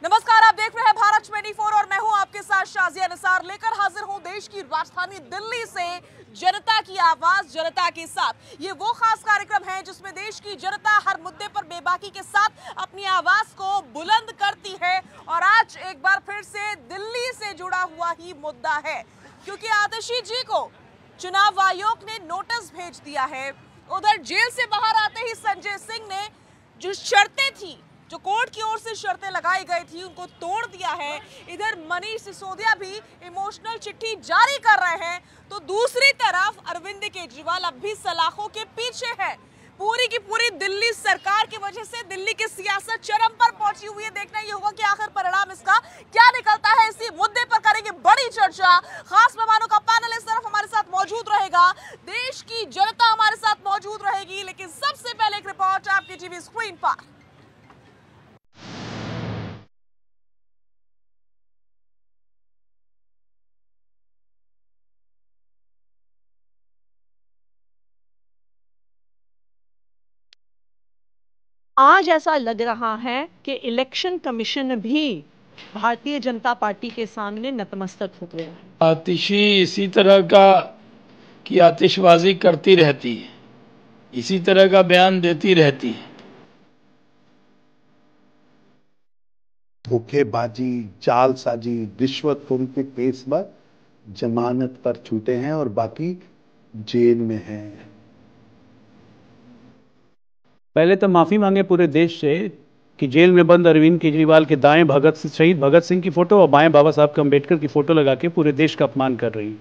नमस्कार, आप देख रहे हैं भारत 24 और मैं हूं आपके साथ शाजिया निसार। लेकर हाजिर हूं देश की राजधानी दिल्ली से जनता की आवाज जनता के साथ। ये वो खास कार्यक्रम है जिसमें देश की जनता हर मुद्दे पर बेबाकी के साथ अपनी आवाज को बुलंद करती है। और आज एक बार फिर से दिल्ली से जुड़ा हुआ ही मुद्दा है, क्योंकि आतिशी जी को चुनाव आयोग ने नोटिस भेज दिया है। उधर जेल से बाहर आते ही संजय सिंह ने जो शर्तें थी, जो कोर्ट की ओर से शर्तें लगाई गई थी, उनको तोड़ दिया है। इधर मनीष सिसोदिया भी इमोशनल चिट्ठी जारी कर रहे हैं, तो दूसरी तरफ अरविंद केजरीवाल अब भी सलाखों के पीछे है। पूरी की पूरी दिल्ली सरकार की वजह से दिल्ली की सियासत चरम पर पहुंची हुई है। देखना ये होगा कि आखिर परिणाम इसका क्या निकलता है। इसी मुद्दे पर करेंगे बड़ी चर्चा। खास मेहमानों का पैनल इस तरफ हमारे साथ मौजूद रहेगा, देश की जनता हमारे साथ मौजूद रहेगी। लेकिन सबसे पहले एक रिपोर्ट आपकी टीवी स्क्रीन पर। आज ऐसा लग रहा है कि इलेक्शन कमीशन भी भारतीय जनता पार्टी के सामने नतमस्तक हो गया है। आतिशी इसी तरह का की आतिशबाजी करती रहती है, इसी तरह का बयान देती रहती है। धोखेबाजी, जालसाजी, रिश्वत के केस में जमानत पर छूटे हैं और बाकी जेल में हैं। पहले तो माफी मांगे पूरे देश से कि जेल में बंद अरविंद केजरीवाल के दाएं शहीद भगत सिंह की फोटो और बाएं बाबा साहब अम्बेडकर की फोटो लगा के पूरे देश का अपमान कर रही है।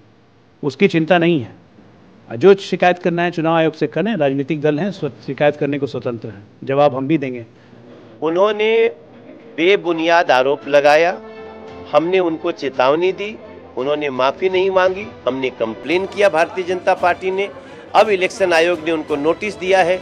उसकी चिंता नहीं है। जो शिकायत करना है चुनाव आयोग से करें, राजनीतिक दल हैं, शिकायत करने को स्वतंत्र हैं। जवाब हम भी देंगे। उन्होंने बेबुनियाद आरोप लगाया, हमने उनको चेतावनी दी, उन्होंने माफी नहीं मांगी, हमने कंप्लेन किया भारतीय जनता पार्टी ने। अब इलेक्शन आयोग ने उनको नोटिस दिया है।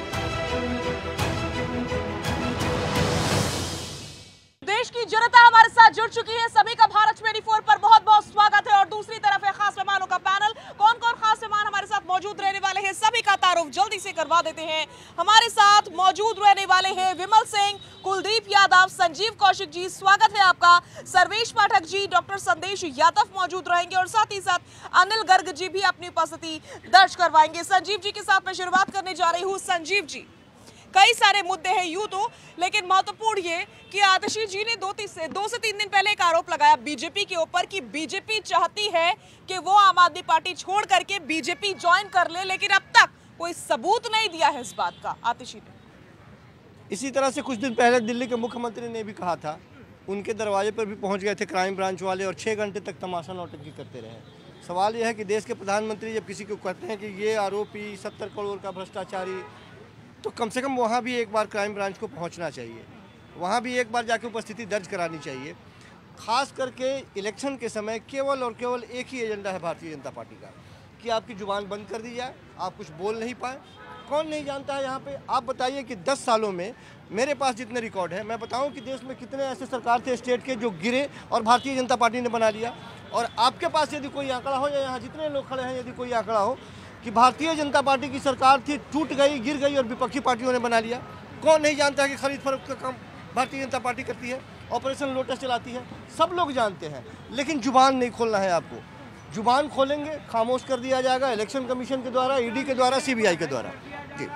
देश की जनता हमारे साथ जुड़ चुकी है, सभी का भारत 24 पर बहुत बहुत स्वागत है। और दूसरी तरफ है खास मेहमानों का पैनल। कौन कौन खास मेहमान हमारे साथ मौजूद रहने वाले हैं, सभी का तारुफ जल्दी से करवा देते हैं। हमारे साथ मौजूद रहने वाले हैं विमल सिंह, कुलदीप यादव, संजीव कौशिक जी, स्वागत है आपका। सर्वेश पाठक जी, डॉक्टर संदेश यादव मौजूद रहेंगे और साथ ही साथ अनिल गर्ग जी भी अपनी उपस्थिति दर्ज करवाएंगे। संजीव जी के साथ मैं शुरुआत करने जा रही हूँ। संजीव जी, कई सारे मुद्दे हैं यूं तो, लेकिन महत्वपूर्ण ये कि आतिशी जी ने 2 से 3 दिन पहले एक आरोप लगाया बीजेपी के ऊपर कि बीजेपी चाहती है कि वो आम आदमी पार्टी छोड़ करके बीजेपी ज्वाइन कर ले, लेकिन अब तक कोई सबूत नहीं दिया है इस बात का आतिशी ने। इसी तरह से कुछ दिन पहले दिल्ली के मुख्यमंत्री ने भी कहा था, उनके दरवाजे पर भी पहुंच गए थे क्राइम ब्रांच वाले और 6 घंटे तक तमाशा नौटंकी करते रहे। सवाल यह है कि देश के प्रधानमंत्री जब किसी को कहते हैं कि ये आरोपी 70 करोड़ का भ्रष्टाचारी, तो कम से कम वहाँ भी एक बार क्राइम ब्रांच को पहुँचना चाहिए, वहाँ भी एक बार जाके उपस्थिति दर्ज करानी चाहिए। खास करके इलेक्शन के समय केवल और केवल एक ही एजेंडा है भारतीय जनता पार्टी का कि आपकी जुबान बंद कर दी जाए, आप कुछ बोल नहीं पाए। कौन नहीं जानता है यहाँ पे? आप बताइए कि 10 सालों में मेरे पास जितने रिकॉर्ड है, मैं बताऊँ कि देश में कितने ऐसे सरकार थे स्टेट के जो गिरे और भारतीय जनता पार्टी ने बना लिया। और आपके पास यदि कोई आंकड़ा हो या यहाँ जितने लोग खड़े हैं यदि कोई आंकड़ा हो कि भारतीय जनता पार्टी की सरकार थी, टूट गई, गिर गई और विपक्षी पार्टियों ने बना लिया। कौन नहीं जानता है कि खरीद फरोख्त का काम भारतीय जनता पार्टी करती है, ऑपरेशन लोटस चलाती है, सब लोग जानते हैं। लेकिन जुबान नहीं खोलना है आपको। जुबान खोलेंगे खामोश कर दिया जाएगा इलेक्शन कमीशन के द्वारा, ईडी के द्वारा, सीबीआई के द्वारा।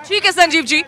ठीक है संजीव जी,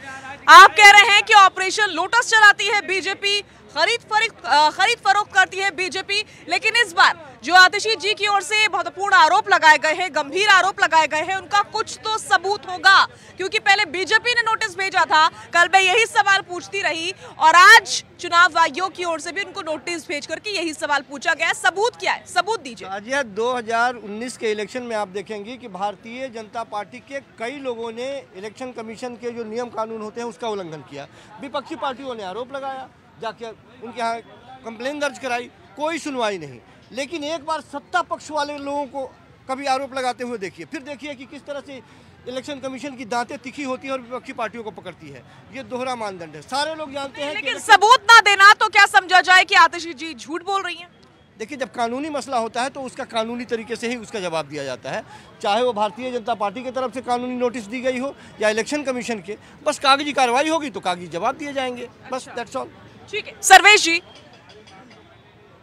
आप कह रहे हैं कि ऑपरेशन लोटस चलाती है बीजेपी, खरीद फरोख्त करती है बीजेपी, लेकिन इस बार जो आतिशी जी की ओर से महत्वपूर्ण आरोप लगाए गए हैं, गंभीर आरोप लगाए गए हैं, उनका कुछ तो सबूत होगा। क्योंकि पहले बीजेपी ने नोटिस भेजा था, कल मैं यही सवाल पूछती रही और आज चुनाव आयोग की ओर से भी उनको नोटिस भेज करके यही सवाल पूछा गया। सबूत क्या है? सबूत दीजिए। आज 2019 के इलेक्शन में आप देखेंगे कि भारतीय जनता पार्टी के कई लोगों ने इलेक्शन कमीशन के जो नियम कानून होते हैं उसका उल्लंघन किया। विपक्षी पार्टियों ने आरोप लगाया, जाके उनके यहाँ कंप्लेन दर्ज कराई, कोई सुनवाई नहीं। लेकिन एक बार सत्ता पक्ष वाले लोगों को कभी आरोप लगाते हुए देखिए, फिर देखिए कि किस तरह से इलेक्शन कमीशन की दांतें तीखी होती है और विपक्षी पार्टियों को पकड़ती है। ये दोहरा मानदंड है, सारे लोग जानते हैं। लेकिन सबूत ना देना तो क्या समझा जाए कि आतिशी जी झूठ बोल रही हैं? देखिए, जब कानूनी मसला होता है तो उसका कानूनी तरीके से ही उसका जवाब दिया जाता है, चाहे वो भारतीय जनता पार्टी की तरफ से कानूनी नोटिस दी गई हो या इलेक्शन कमीशन के। बस कागजी कार्रवाई होगी तो कागजी जवाब दिए जाएंगे, बस दैट्स ऑल। ठीक है सर्वेश जी,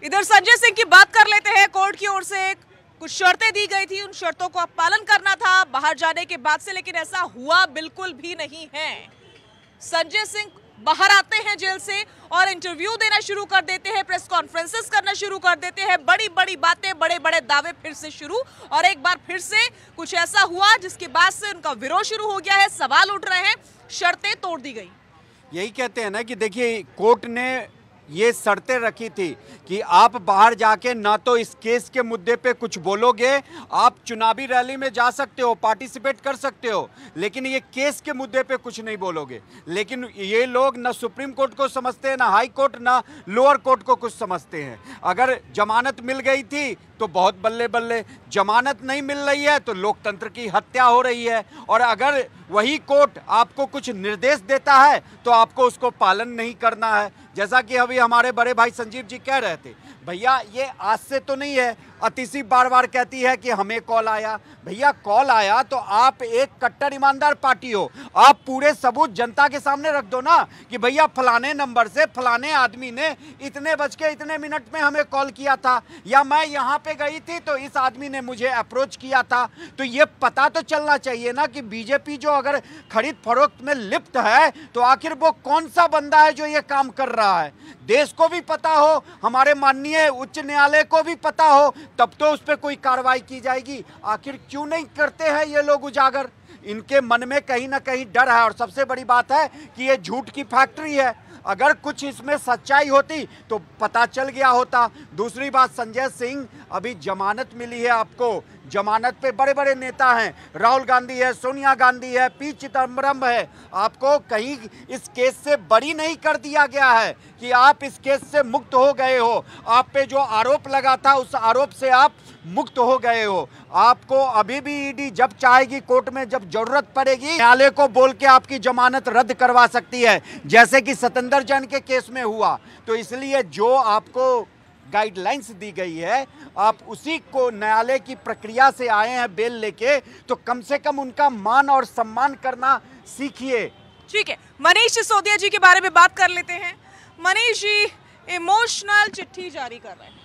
इधर संजय सिंह की बात कर लेते हैं। कोर्ट की ओर से कुछ शर्तें दी गई थी, उन शर्तों को अब पालन करना था बाहर जाने के बाद से, लेकिन ऐसा हुआ बिल्कुल भी नहीं है। संजय सिंह बाहर आते हैं जेल से और इंटरव्यू देना शुरू कर देते हैं, प्रेस कॉन्फ्रेंसेस करना शुरू कर देते हैं, बड़ी बड़ी बातें, बड़े बड़े दावे फिर से शुरू। और एक बार फिर से कुछ ऐसा हुआ जिसके बाद से उनका विरोध शुरू हो गया है, सवाल उठ रहे हैं, शर्तें तोड़ दी गई। यही कहते हैं ना कि देखिए, कोर्ट ने ये शर्तें रखी थी कि आप बाहर जाके ना तो इस केस के मुद्दे पे कुछ बोलोगे, आप चुनावी रैली में जा सकते हो, पार्टिसिपेट कर सकते हो, लेकिन ये केस के मुद्दे पे कुछ नहीं बोलोगे। लेकिन ये लोग ना सुप्रीम कोर्ट को समझते हैं, ना हाई कोर्ट, ना लोअर कोर्ट को कुछ समझते हैं। अगर जमानत मिल गई थी तो बहुत बल्ले बल्ले, जमानत नहीं मिल रही है तो लोकतंत्र की हत्या हो रही है। और अगर वही कोर्ट आपको कुछ निर्देश देता है तो आपको उसको पालन नहीं करना है। जैसा कि अभी हमारे बड़े भाई संजीव जी कह रहे थे, भैया ये आज से तो नहीं है। अतिशी बार बार कहती है कि हमें कॉल आया। भैया कॉल आया तो आप एक कट्टर ईमानदार पार्टी हो, आप पूरे सबूत जनता के सामने रख दो ना कि भैया फलाने नंबर से फलाने आदमी ने इतने बज के इतने मिनट में हमें कॉल किया था, या मैं यहाँ पे गई थी तो इस आदमी ने मुझे अप्रोच किया था। तो ये पता तो चलना चाहिए ना कि बीजेपी जो अगर खरीद फरोख्त में लिप्त है तो आखिर वो कौन सा बंदा है जो ये काम कर रहा है। देश को भी पता हो, हमारे माननीय उच्च न्यायालय को भी पता हो, तब तो उस पर कोई कार्रवाई की जाएगी। आखिर क्यों नहीं करते हैं ये लोग उजागर? इनके मन में कहीं ना कहीं डर है। और सबसे बड़ी बात है कि ये झूठ की फैक्ट्री है। अगर कुछ इसमें सच्चाई होती तो पता चल गया होता। दूसरी बात, संजय सिंह अभी जमानत मिली है आपको, जमानत पे बड़े बड़े नेता हैं, राहुल गांधी है, सोनिया गांधी है, पी चिदम्बरम है। आपको कहीं इस केस से बरी नहीं कर दिया गया है कि आप इस केस से मुक्त हो गए हो। आप पे जो आरोप लगा था उस आरोप से आप मुक्त हो गए हो। आपको अभी भी ईडी जब चाहेगी कोर्ट में, जब जरूरत पड़ेगी, न्यायालय को बोल के आपकी जमानत रद्द करवा सकती है, जैसे कि सतेंद्र जैन के केस में हुआ। तो इसलिए जो आपको गाइडलाइंस दी गई है, आप उसी को, न्यायालय की प्रक्रिया से आए हैं बेल लेके, तो कम से कम उनका मान और सम्मान करना सीखिए। ठीक है, मनीष सिसोदिया जी के बारे में बात कर लेते हैं। मनीष जी इमोशनल चिट्ठी जारी कर रहे हैं,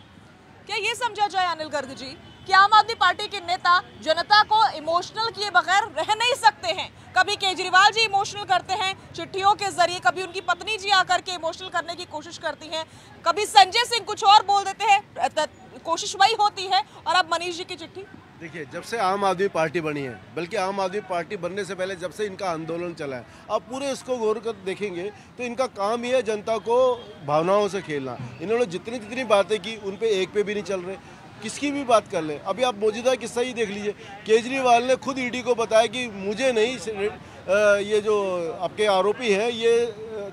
क्या ये समझा जाए अनिल गर्ग जी कि आम आदमी पार्टी के नेता जनता को इमोशनल किए बगैर रह नहीं सकते हैं? कभी केजरीवाल जी इमोशनल करते हैं चिट्ठियों के जरिए, कभी उनकी पत्नी जी आकर के इमोशनल करने की कोशिश करती हैं, कभी संजय सिंह कुछ और बोल देते हैं, कोशिश वही होती है। और अब मनीष जी की चिट्ठी। देखिए, जब से आम आदमी पार्टी बनी है, बल्कि आम आदमी पार्टी बनने से पहले जब से इनका आंदोलन चला है, आप पूरे इसको गौर कर देखेंगे तो इनका काम ही है जनता को भावनाओं से खेलना। इन्होंने जितनी जितनी बातें की उन पे एक पे भी नहीं चल रहे। किसकी भी बात कर लें, अभी आप मौजूदा किस्सा ही देख लीजिए। केजरीवाल ने खुद ईडी को बताया कि मुझे नहीं, ये जो आपके आरोपी हैं ये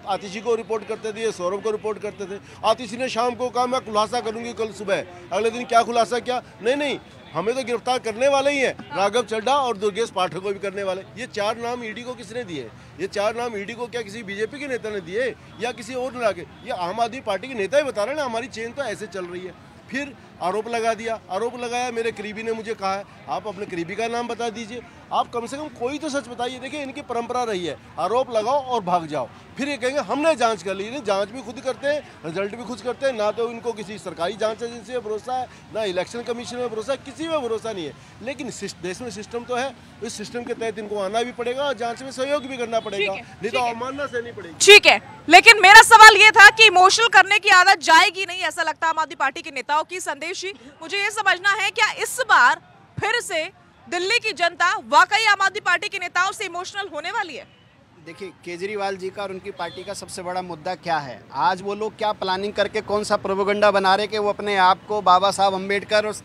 आतिशी को रिपोर्ट करते थे, ये सौरभ को रिपोर्ट करते थे। आतिशी ने शाम को कहा मैं खुलासा करूंगी कल सुबह। अगले दिन क्या खुलासा किया? नहीं, हमें तो गिरफ्तार करने वाले ही हैं, राघव चड्ढा और दुर्गेश पाठक को भी करने वाले। ये 4 नाम ईडी को किसने दिए? ये 4 नाम ईडी को क्या किसी बीजेपी के नेता ने दिए या किसी और ने लाके? ये आम आदमी पार्टी के नेता ही बता रहे हैं ना, हमारी चेन तो ऐसे चल रही है। फिर आरोप लगा दिया, आरोप लगाया, मेरे करीबी ने मुझे कहा है। आप अपने करीबी का नाम बता दीजिए, आप कम से कम कोई तो सच बताइए। देखिए, इनकी परंपरा रही है आरोप लगाओ और भाग जाओ, फिर ये कहेंगे हमने जांच कर ली। नहीं, जांच भी खुद करते हैं, रिजल्ट भी खुद करते हैं। ना तो इनको किसी सरकारी जांच एजेंसी में भरोसा है, ना इलेक्शन कमीशन में भरोसा है, किसी में भरोसा नहीं है। लेकिन देश में सिस्टम तो है, इस सिस्टम के तहत इनको आना भी पड़ेगा और जांच में सहयोग भी करना पड़ेगा, नहीं तो अवमानना सहनी पड़ेगी। ठीक है, लेकिन मेरा सवाल ये था कि इमोशनल करने की आदत जाएगी नहीं, ऐसा लगता है आम आदमी पार्टी के नेताओं की। संदेश जी, मुझे ये समझना है क्या इस बार फिर से दिल्ली की जनता वाकई आम आदमी पार्टी के नेताओं से इमोशनल होने वाली है? देखिए, केजरीवाल जी का और उनकी पार्टी का सबसे बड़ा मुद्दा क्या है? आज वो लोग क्या प्लानिंग करके कौन सा प्रोपेगेंडा बना रहे कि वो अपने आप को बाबा साहब अम्बेडकर और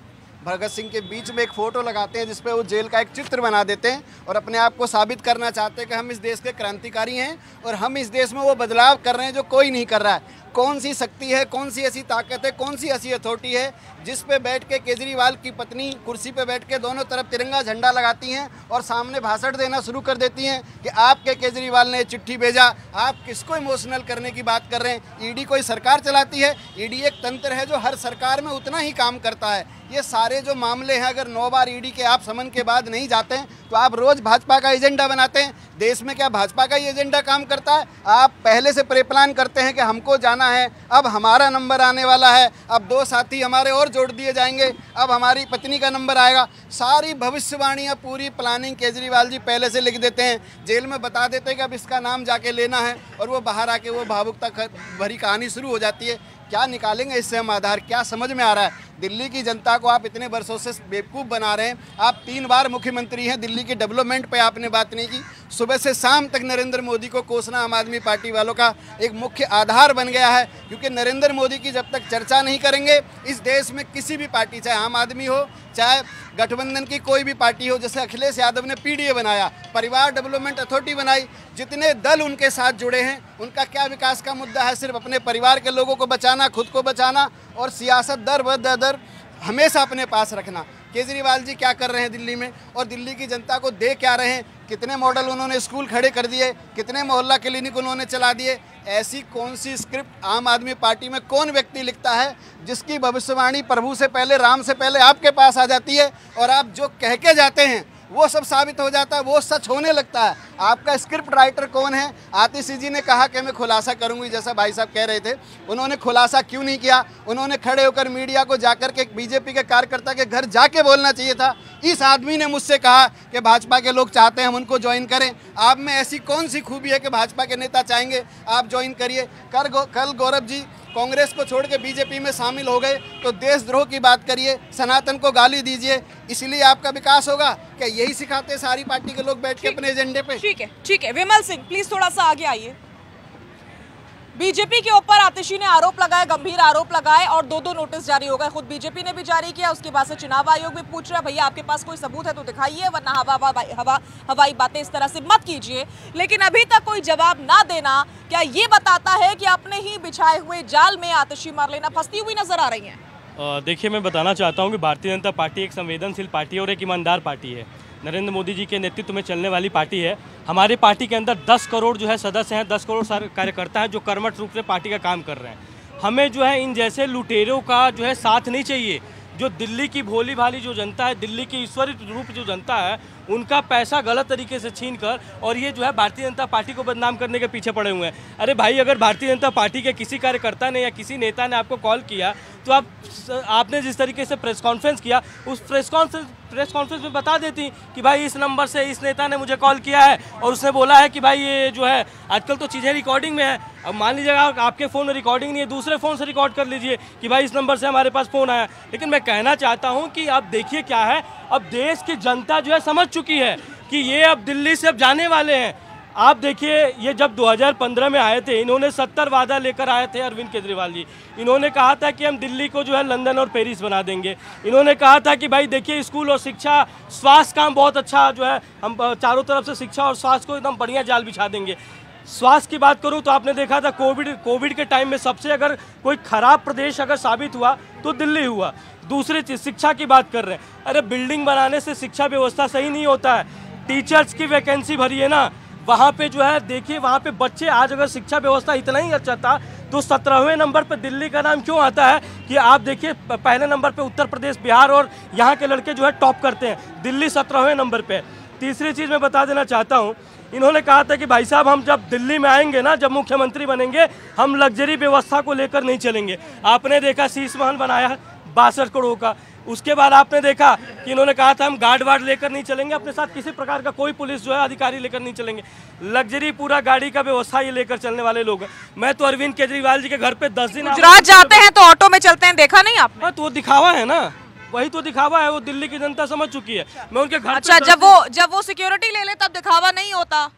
भगत सिंह के बीच में एक फ़ोटो लगाते हैं जिसपे वो जेल का एक चित्र बना देते हैं और अपने आप को साबित करना चाहते हैं कि हम इस देश के क्रांतिकारी हैं और हम इस देश में वो बदलाव कर रहे हैं जो कोई नहीं कर रहा है। कौन सी शक्ति है, कौन सी ऐसी ताकत है, कौन सी ऐसी अथॉरिटी है जिस पे बैठ के केजरीवाल की पत्नी कुर्सी पे बैठ के दोनों तरफ तिरंगा झंडा लगाती हैं और सामने भाषण देना शुरू कर देती हैं कि आपके केजरीवाल ने चिट्ठी भेजा। आप किसको इमोशनल करने की बात कर रहे हैं? ईडी कोई सरकार चलाती है? ईडी एक तंत्र है जो हर सरकार में उतना ही काम करता है। ये सारे जो मामले हैं, अगर 9 बार ईडी के आप समन के बाद नहीं जाते हैं तो आप रोज भाजपा का एजेंडा बनाते हैं। देश में क्या भाजपा का ही एजेंडा काम करता है? आप पहले से प्री प्लान करते हैं कि हमको जाना है, अब हमारा नंबर आने वाला है, अब 2 साथी हमारे और जोड़ दिए जाएंगे, अब हमारी पत्नी का नंबर आएगा। सारी भविष्यवाणियाँ, पूरी प्लानिंग केजरीवाल जी पहले से लिख देते हैं, जेल में बता देते हैं कि अब इसका नाम जाके लेना है, और वो बाहर आके वो भावुकता भरी कहानी शुरू हो जाती है। क्या निकालेंगे इससे हम आधार? क्या समझ में आ रहा है? दिल्ली की जनता को आप इतने वर्षों से बेवकूफ़ बना रहे हैं। आप 3 बार मुख्यमंत्री हैं, दिल्ली के डेवलपमेंट पे आपने बात नहीं की। सुबह से शाम तक नरेंद्र मोदी को कोसना आम आदमी पार्टी वालों का एक मुख्य आधार बन गया है, क्योंकि नरेंद्र मोदी की जब तक चर्चा नहीं करेंगे इस देश में किसी भी पार्टी, चाहे आम आदमी हो, चाहे गठबंधन की कोई भी पार्टी हो, जैसे अखिलेश यादव ने पीडीए बनाया, परिवार डेवलपमेंट अथॉरिटी बनाई, जितने दल उनके साथ जुड़े हैं उनका क्या विकास का मुद्दा है? सिर्फ अपने परिवार के लोगों को बचाना, खुद को बचाना, और सियासत दर बदर हमेशा अपने पास रखना। केजरीवाल जी क्या कर रहे हैं दिल्ली में, और दिल्ली की जनता को दे क्या रहे हैं? कितने मॉडल उन्होंने स्कूल खड़े कर दिए, कितने मोहल्ला क्लिनिक उन्होंने चला दिए। ऐसी कौन सी स्क्रिप्ट आम आदमी पार्टी में कौन व्यक्ति लिखता है जिसकी भविष्यवाणी प्रभु से पहले, राम से पहले आपके पास आ जाती है, और आप जो कह के जाते हैं वो सब साबित हो जाता है, वो सच होने लगता है। आपका स्क्रिप्ट राइटर कौन है? आतिशी जी ने कहा कि मैं खुलासा करूंगी, जैसा भाई साहब कह रहे थे। उन्होंने खुलासा क्यों नहीं किया? उन्होंने खड़े होकर मीडिया को जाकर के बीजेपी के कार्यकर्ता के घर जाके बोलना चाहिए था। इस आदमी ने मुझसे कहा कि भाजपा के लोग चाहते हैं हम उनको ज्वाइन करें। आप में ऐसी कौन सी खूबी है कि भाजपा के नेता चाहेंगे आप ज्वाइन करिए? कल गौरव जी कांग्रेस को छोड़ के बीजेपी में शामिल हो गए तो देशद्रोह की बात करिए, सनातन को गाली दीजिए, इसलिए आपका विकास होगा? क्या यही सिखाते सारी पार्टी के लोग बैठ के अपने एजेंडे पे? ठीक है। विमल सिंह प्लीज थोड़ा सा आगे आइए। बीजेपी के ऊपर आतिशी ने आरोप लगाए, गंभीर आरोप लगाए, और 2 नोटिस जारी हो गए। खुद बीजेपी ने भी जारी किया, उसके बाद से चुनाव आयोग भी पूछ रहा है भैया आपके पास कोई सबूत है तो दिखाइए, वरना हवाई बातें इस तरह से मत कीजिए। लेकिन अभी तक कोई जवाब ना देना क्या ये बताता है कि अपने ही बिछाए हुए जाल में आतिशी मार्लेना फंसती हुई नजर आ रही है? देखिए, मैं बताना चाहता हूँ कि भारतीय जनता पार्टी एक संवेदनशील पार्टी है और एक ईमानदार पार्टी है। नरेंद्र मोदी जी के नेतृत्व में चलने वाली पार्टी है। हमारी पार्टी के अंदर 10 करोड़ जो है सदस्य हैं, 10 करोड़ कार्यकर्ता हैं जो कर्मठ रूप से पार्टी का काम कर रहे हैं। हमें जो है इन जैसे लुटेरों का जो है साथ नहीं चाहिए। जो दिल्ली की भोली भाली जो जनता है, दिल्ली की ईश्वरी रूप जो जनता है, उनका पैसा गलत तरीके से छीन कर और ये जो है भारतीय जनता पार्टी को बदनाम करने के पीछे पड़े हुए हैं। अरे भाई, अगर भारतीय जनता पार्टी के किसी कार्यकर्ता ने या किसी नेता ने आपको कॉल किया तो आपने जिस तरीके से प्रेस कॉन्फ्रेंस किया, उस प्रेस कॉन्फ्रेंस में बता देती कि भाई इस नंबर से इस नेता ने मुझे कॉल किया है और उसने बोला है कि भाई ये जो है आजकल तो चीज़ें रिकॉर्डिंग में है। अब मान लीजिएगा आपके फ़ोन में रिकॉर्डिंग नहीं है, दूसरे फ़ोन से रिकॉर्ड कर लीजिए कि भाई इस नंबर से हमारे पास फ़ोन आया। लेकिन मैं कहना चाहता हूँ कि अब देखिए क्या है, अब देश की जनता जो है समझ चुकी है कि ये अब दिल्ली से अब जाने वाले हैं। आप देखिए, ये जब 2015 में आए थे, इन्होंने 70 वादा लेकर आए थे अरविंद केजरीवाल जी। इन्होंने कहा था कि हम दिल्ली को जो है लंदन और पेरिस बना देंगे। इन्होंने कहा था कि भाई देखिए, स्कूल और शिक्षा, स्वास्थ्य काम बहुत अच्छा जो है, हम चारों तरफ से शिक्षा और स्वास्थ्य को एकदम बढ़िया जाल बिछा देंगे। स्वास्थ्य की बात करूं तो आपने देखा था कोविड के टाइम में सबसे अगर कोई खराब प्रदेश अगर साबित हुआ तो दिल्ली हुआ। दूसरी चीज़, शिक्षा की बात कर रहे हैं। अरे बिल्डिंग बनाने से शिक्षा व्यवस्था सही नहीं होता है। टीचर्स की वैकेंसी भरी है ना, वहाँ पे जो है देखिए, वहाँ पे बच्चे, आज अगर शिक्षा व्यवस्था इतना ही अच्छा था तो 17वें नंबर पे दिल्ली का नाम क्यों आता है कि आप देखिए पहले नंबर पे उत्तर प्रदेश, बिहार और यहाँ के लड़के जो है टॉप करते हैं, दिल्ली 17वें नंबर पे। तीसरी चीज़ मैं बता देना चाहता हूँ, इन्होंने कहा था कि भाई साहब हम जब दिल्ली में आएंगे ना, जब मुख्यमंत्री बनेंगे, हम लग्जरी व्यवस्था को लेकर नहीं चलेंगे। आपने देखा शीश महल बनाया 62 करोड़ का। उसके बाद आपने देखा कि इन्होंने कहा था हम गार्ड वार्ड लेकर नहीं चलेंगे, अपने साथ किसी प्रकार का कोई पुलिस जो है अधिकारी लेकर नहीं चलेंगे। लग्जरी पूरा गाड़ी का व्यवस्था ये लेकर चलने वाले लोग हैं। मैं तो अरविंद केजरीवाल जी के घर पे 10 दिन गुजरात जाते हैं तो ऑटो में चलते हैं, देखा नहीं आपने? तो वो दिखावा है ना, वही तो दिखावा है, वो दिल्ली की जनता समझ चुकी है। मैं उनके घर अच्छा, जब वो सिक्योरिटी ले ले तब दिखावा नहीं होता?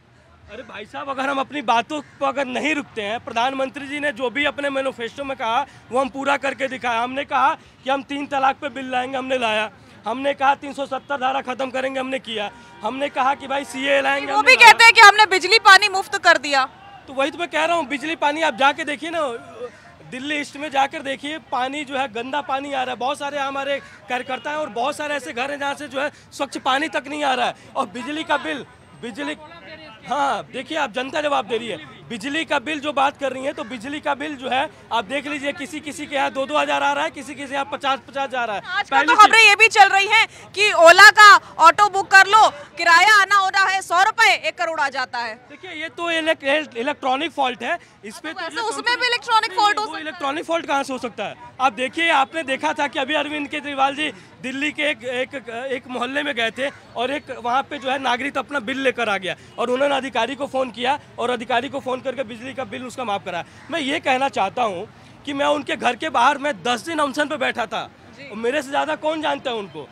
अरे भाई साहब, अगर हम अपनी बातों पर अगर नहीं रुकते हैं, प्रधानमंत्री जी ने जो भी अपने मैनिफेस्टो में कहा वो हम पूरा करके दिखाया। हमने कहा कि हम 3 तलाक पे बिल लाएंगे, हमने लाया। हमने कहा 370 धारा खत्म करेंगे, हमने किया। हमने कहा कि भाई सीए लाएंगे, वो भी कहते हैं कि हमने बिजली पानी मुफ्त कर दिया। तो वही तो मैं कह रहा हूँ, बिजली पानी आप जाके देखिए ना, दिल्ली ईस्ट में जाकर देखिए, पानी जो है गंदा पानी आ रहा है। बहुत सारे हमारे कार्यकर्ता हैं और बहुत सारे ऐसे घर हैं जहाँ से जो है स्वच्छ पानी तक नहीं आ रहा है। और बिजली का बिल, हाँ देखिए, आप जनता जवाब दे रही है। बिजली का बिल जो बात कर रही है, तो बिजली का बिल जो है आप देख लीजिए, किसी किसी के यहाँ 2-2 हज़ार आ रहा है, किसी किसी यहाँ 50-50 जा रहा है। आजकल तो खबरें ये भी चल रही हैं कि ओला का ऑटो बुक कर लो, किराया आना होना है 100 रुपए, 1 करोड़ आ जाता है। देखिए ये तो इलेक्ट्रॉनिक फॉल्ट है, इस पे तो उसमें भी इलेक्ट्रॉनिक फॉल्ट हो सकता है। इलेक्ट्रॉनिक फॉल्ट कहाँ से हो सकता है? आप देखिए, आपने देखा था कि अभी अरविंद केजरीवाल जी दिल्ली के एक मोहल्ले में गए थे और एक वहाँ पे जो है नागरिक अपना बिल लेकर आ गया और उन्होंने अधिकारी को फ़ोन किया और अधिकारी को फ़ोन करके बिजली का बिल उसका माफ़ कराया। मैं ये कहना चाहता हूँ कि मैं उनके घर के बाहर मैं 10 दिन अनशन पे बैठा था, मेरे से ज़्यादा कौन जानता है उनको।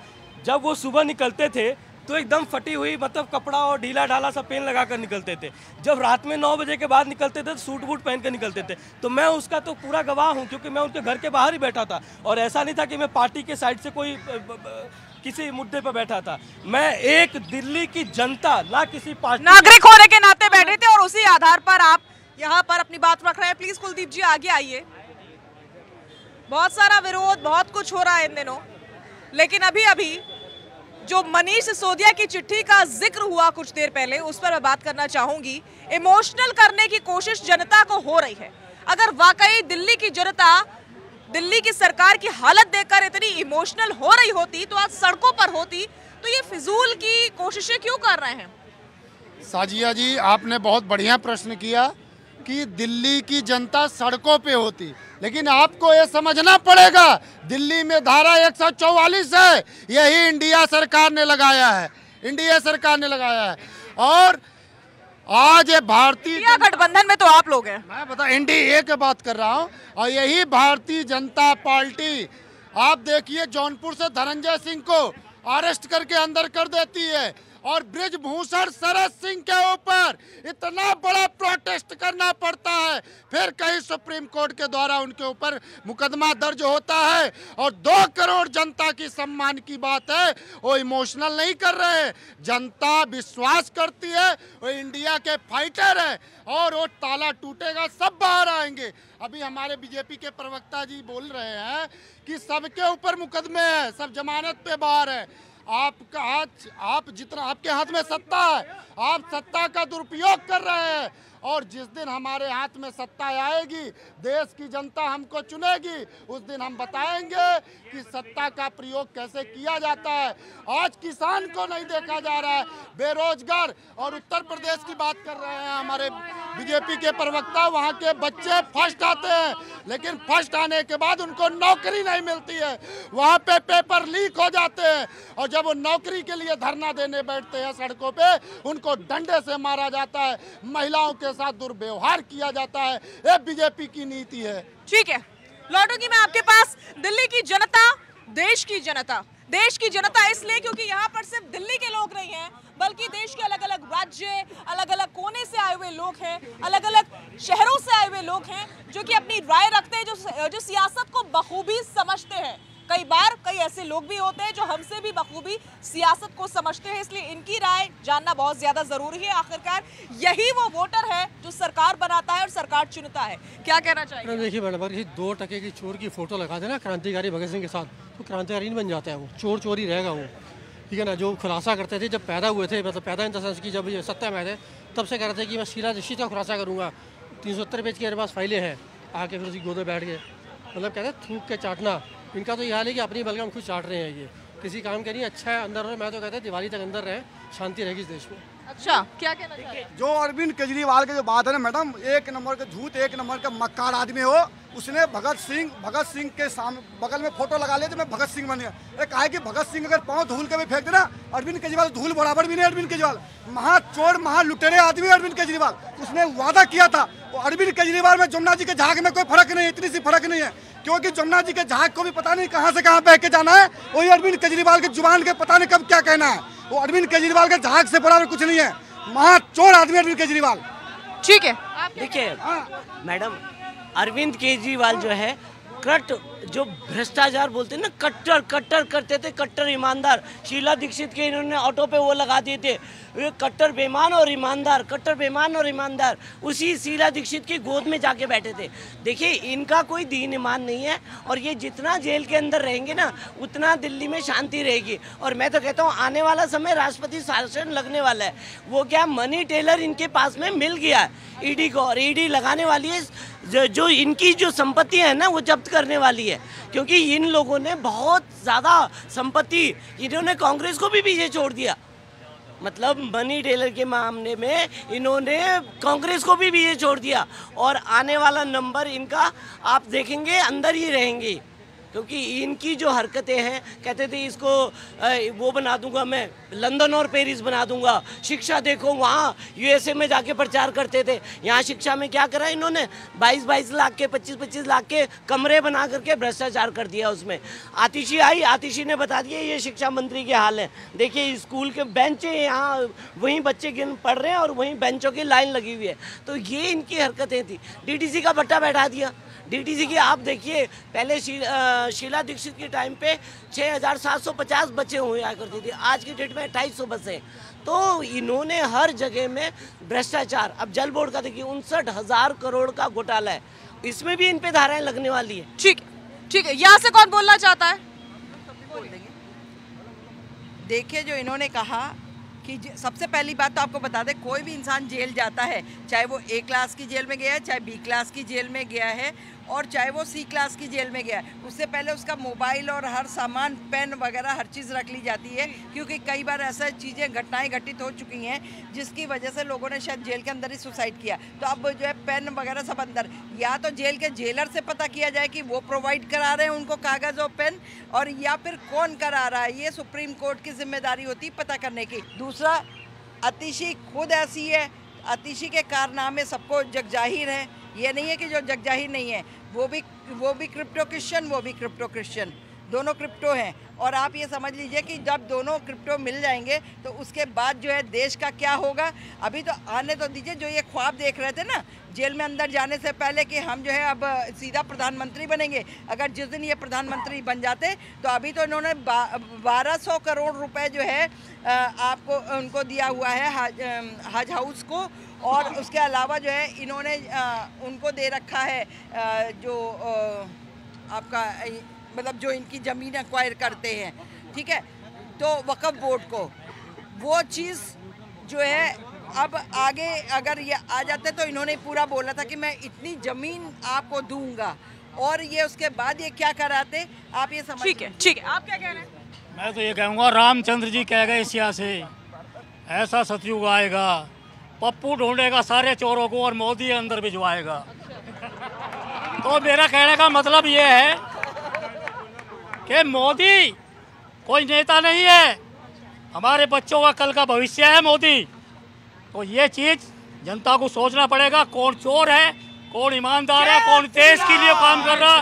जब वो सुबह निकलते थे तो एकदम फटी हुई मतलब कपड़ा और ढीला ढाला सा पेन लगा कर निकलते थे, जब रात में 9 बजे के बाद निकलते थे तो सूट बूट पहन कर निकलते थे। तो मैं उसका तो पूरा गवाह हूँ, क्योंकि मैं उनके घर के बाहर ही बैठा था और ऐसा नहीं था कि मैं पार्टी के साइड से कोई किसी मुद्दे पर बैठा था। मैं एक दिल्ली की जनता, ना किसी पार्टी नागरिक होने के नाते बैठे थे और उसी आधार पर आप यहाँ पर अपनी बात रख रहे हैं। प्लीज कुलदीप जी आगे आइए। बहुत सारा विरोध, बहुत कुछ हो रहा है इन दिनों, लेकिन अभी अभी जो मनीष सिसोदिया की चिट्ठी का जिक्र हुआ कुछ देर पहले, उस पर मैं बात करना चाहूंगी। इमोशनल करने की कोशिश जनता को हो रही है। अगर वाकई दिल्ली की जनता दिल्ली की सरकार की हालत देखकर इतनी इमोशनल हो रही होती तो आज सड़कों पर होती, तो ये फिजूल की कोशिशें क्यों कर रहे हैं? साजिया जी, आपने बहुत बढ़िया प्रश्न किया कि दिल्ली की जनता सड़कों पे होती, लेकिन आपको ये समझना पड़ेगा दिल्ली में धारा 144 है, यही इंडिया सरकार ने लगाया है, इंडिया सरकार ने लगाया है। और आज ये भारतीय गठबंधन में तो आप लोग हैं, मैं बता NDA की बात कर रहा हूँ, और यही भारतीय जनता पार्टी आप देखिए जौनपुर से धनंजय सिंह को अरेस्ट करके अंदर कर देती है और ब्रिजभूषण शरद सिंह के ऊपर इतना बड़ा प्रोटेस्ट करना पड़ता है, फिर कहीं सुप्रीम कोर्ट के द्वारा उनके ऊपर मुकदमा दर्ज होता है। और 2 करोड़ जनता की सम्मान की बात है, वो इमोशनल नहीं कर रहे हैं, जनता विश्वास करती है, वो इंडिया के फाइटर है और वो ताला टूटेगा सब बाहर आएंगे। अभी हमारे बीजेपी के प्रवक्ता जी बोल रहे हैं कि सबके ऊपर मुकदमे हैं, सब जमानत पे बाहर है। आपका आप जितना आपके हाथ में सत्ता है, आप सत्ता का दुरुपयोग कर रहे हैं, और जिस दिन हमारे हाथ में सत्ता आएगी, देश की जनता हमको चुनेगी, उस दिन हम बताएंगे कि सत्ता का प्रयोग कैसे किया जाता है। आज किसान को नहीं देखा जा रहा है, बेरोजगार, और उत्तर प्रदेश की बात कर रहे हैं हमारे बीजेपी के प्रवक्ता, वहाँ के बच्चे फर्स्ट आते हैं, लेकिन फर्स्ट आने के बाद उनको नौकरी नहीं मिलती है, वहाँ पे पेपर लीक हो जाते हैं, और जब वो नौकरी के लिए धरना देने बैठते हैं सड़कों पे, उनको डंडे से मारा जाता है, महिलाओं के साथ दुर्व्यवहार किया जाता है। ये बीजेपी की नीति है। ठीक है, लौटूंगी मैं आपके पास। दिल्ली की जनता, देश की जनता, देश की जनता इसलिए क्योंकि यहाँ पर सिर्फ दिल्ली के लोग नहीं हैं, बल्कि देश के अलग अलग राज्य, अलग अलग कोने से आए हुए लोग हैं, अलग अलग शहरों से आए हुए लोग हैं, जो कि अपनी राय रखते हैं, जो सियासत को बखूबी समझते हैं। कई बार कई ऐसे लोग भी होते हैं जो हमसे भी बखूबी सियासत को समझते हैं, इसलिए इनकी राय जानना बहुत ज्यादा जरूरी है। आखिरकार यही वो वोटर है जो सरकार बनाता है और सरकार चुनता है। क्या कहना चाहिए? देखिए मैडम, अगर 2 टके की चोर की फोटो लगा देना क्रांतिकारी भगत सिंह के साथ, तो क्रांतिकारी नहीं बन जाता है, वो चोर चोर ही रहेगा वो, ठीक है ना। जो खुलासा करते थे जब पैदा हुए थे, मतलब पैदा इन द सेंस की जब ये सत्ता में आए थे, तब से कह रहे थे कि मैं शीला दीक्षित का खुलासा करूँगा, 370 पेज की मेरे पास फाइलें हैं, आके फिर उसकी गोद में बैठ गए, मतलब कहते हैं थूक के चाटना। इनका तो ये हाल है कि अपनी बलगम खुद चाट रहे हैं, ये किसी काम के नहीं। अच्छा है अंदर रहे, मैं तो कहता है दिवाली तक अंदर रहे, शांति रहेगी इस देश में। अच्छा, क्या कहना चाहिए? जो अरविंद केजरीवाल की जो बात है ना मैडम, 1 नंबर का झूठ, 1 नंबर का मक्कार आदमी हो। उसने भगत सिंह के सामने बगल में फोटो लगा लिया तो मैं भगत सिंह बन गया। अरे कहा कि भगत सिंह अगर पाँव धूल के भी फेंक देना, अरविंद केजरीवाल धूल बराबर भी नहीं। अरविंद केजरीवाल महाचोर महालुटेरे आदमी है अरविंद केजरीवाल। उसने वादा किया था, अरविंद केजरीवाल में जमुना जी के जहाज में कोई फर्क नहीं है, इतनी सी फर्क नहीं है, क्योंकि जमुना जी के जहाज को भी पता नहीं कहां से कहां बह के जाना है। वही अरविंद केजरीवाल की जुबान के पता नहीं कब क्या कहना है। वो अरविंद केजरीवाल के जहाज से बराबर कुछ नहीं है, महाचोर आदमी अरविंद केजरीवाल। ठीक है, देखिए मैडम, अरविंद केजरीवाल जो है कट जो भ्रष्टाचार बोलते हैं ना, कट्टर कट्टर करते थे, कट्टर ईमानदार। शीला दीक्षित के इन्होंने ऑटो पे वो लगा दिए थे, ये कट्टर बेईमान और ईमानदार, कट्टर बेईमान और ईमानदार। उसी शीला दीक्षित की गोद में जाके बैठे थे। देखिए, इनका कोई दीन ईमान नहीं है, और ये जितना जेल के अंदर रहेंगे ना, उतना दिल्ली में शांति रहेगी। और मैं तो कहता हूँ आने वाला समय राष्ट्रपति शासन लगने वाला है। वो क्या, मनी टेलर इनके पास में मिल गया है ईडी को, और ईडी लगाने वाली है जो इनकी जो संपत्ति है ना, वो जब्त करने वाली है। क्योंकि इन लोगों ने बहुत ज़्यादा संपत्ति, इन्होंने कांग्रेस को भी पीछे छोड़ दिया। मतलब मनी टेलर के मामले में इन्होंने कांग्रेस को भी पीछे छोड़ दिया, और आने वाला नंबर इनका आप देखेंगे अंदर ही रहेंगे। क्योंकि इनकी जो हरकतें हैं, कहते थे इसको वो बना दूंगा मैं, लंदन और पेरिस बना दूंगा। शिक्षा देखो, वहाँ यूएसए में जाके प्रचार करते थे। यहाँ शिक्षा में क्या करा इन्होंने, 22-22 लाख के, 25-25 लाख के कमरे बना करके भ्रष्टाचार कर दिया उसमें। आतिशी आई, आतिशी ने बता दिया ये शिक्षा मंत्री के हाल है। देखिए, स्कूल के बेंच यहाँ वहीं बच्चे पढ़ रहे हैं और वहीं बेंचों की लाइन लगी हुई है। तो ये इनकी हरकतें थी। डीटीसी का भट्टा बैठा दिया। डीटीसी की आप देखिए, पहले शीला दीक्षित के टाइम पे 6,750 बच्चे हुआ करती थी, आज की डेट में 250 बसें। तो इन्होंने हर जगह में भ्रष्टाचार। अब जल बोर्ड का देखिए 59,000 करोड़ का घोटाला है, इसमें भी इन पे धाराएं लगने वाली है। ठीक है, यहाँ से कौन बोलना चाहता है? देखिए, जो इन्होंने कहा कि सबसे पहली बात तो आपको बता दें, कोई भी इंसान जेल जाता है, चाहे वो A क्लास की जेल में गया है, चाहे B क्लास की जेल में गया है, और चाहे वो C क्लास की जेल में गया है, उससे पहले उसका मोबाइल और हर सामान, पेन वगैरह हर चीज़ रख ली जाती है। क्योंकि कई बार ऐसा चीज़ें, घटनाएं घटित हो चुकी हैं जिसकी वजह से लोगों ने शायद जेल के अंदर ही सुसाइड किया। तो अब जो है पेन वगैरह सब अंदर, या तो जेल के जेलर से पता किया जाए कि वो प्रोवाइड करा रहे हैं उनको कागज़ और पेन, और या फिर कौन करा रहा है। ये सुप्रीम कोर्ट की जिम्मेदारी होती है पता करने की। दूसरा, आतिशी खुद ऐसी है, आतिशी के कारनामे सबको जगजाहिर है। ये नहीं है कि जो जगजाहिर नहीं है, वो भी क्रिप्टो क्रिश्चियन, वो भी क्रिप्टो क्रिश्चियन, दोनों क्रिप्टो हैं। और आप ये समझ लीजिए कि जब दोनों क्रिप्टो मिल जाएंगे तो उसके बाद जो है देश का क्या होगा। अभी तो आने तो दीजिए, जो ये ख्वाब देख रहे थे ना जेल में अंदर जाने से पहले कि हम जो है अब सीधा प्रधानमंत्री बनेंगे, अगर जिस दिन ये प्रधानमंत्री बन जाते तो अभी तो इन्होंने 1200 करोड़ रुपए जो है आपको उनको दिया हुआ है हज हाउस को, और उसके अलावा जो है इन्होंने उनको दे रखा है जो आपका मतलब जो इनकी ज़मीन एक्वायर करते हैं, ठीक है, तो वक्फ बोर्ड को वो चीज़ जो है अब आगे अगर ये आ जाते तो इन्होंने पूरा बोला था कि मैं इतनी ज़मीन आपको दूंगा, और ये उसके बाद ये क्या कराते आप ये समझ। ठीक है, आप क्या कह रहे हैं? मैं तो ये कहूँगा, रामचंद्र जी कह गए एशिया से ऐसा सतयुग आएगा, पप्पू ढूंढेगा सारे चोरों को और मोदी अंदर भिजवाएगा। तो मेरा कहने का मतलब ये है कि मोदी कोई नेता नहीं है, हमारे बच्चों का कल का भविष्य है मोदी। तो ये चीज़ जनता को सोचना पड़ेगा, कौन चोर है, कौन ईमानदार है, कौन देश के लिए काम कर रहा,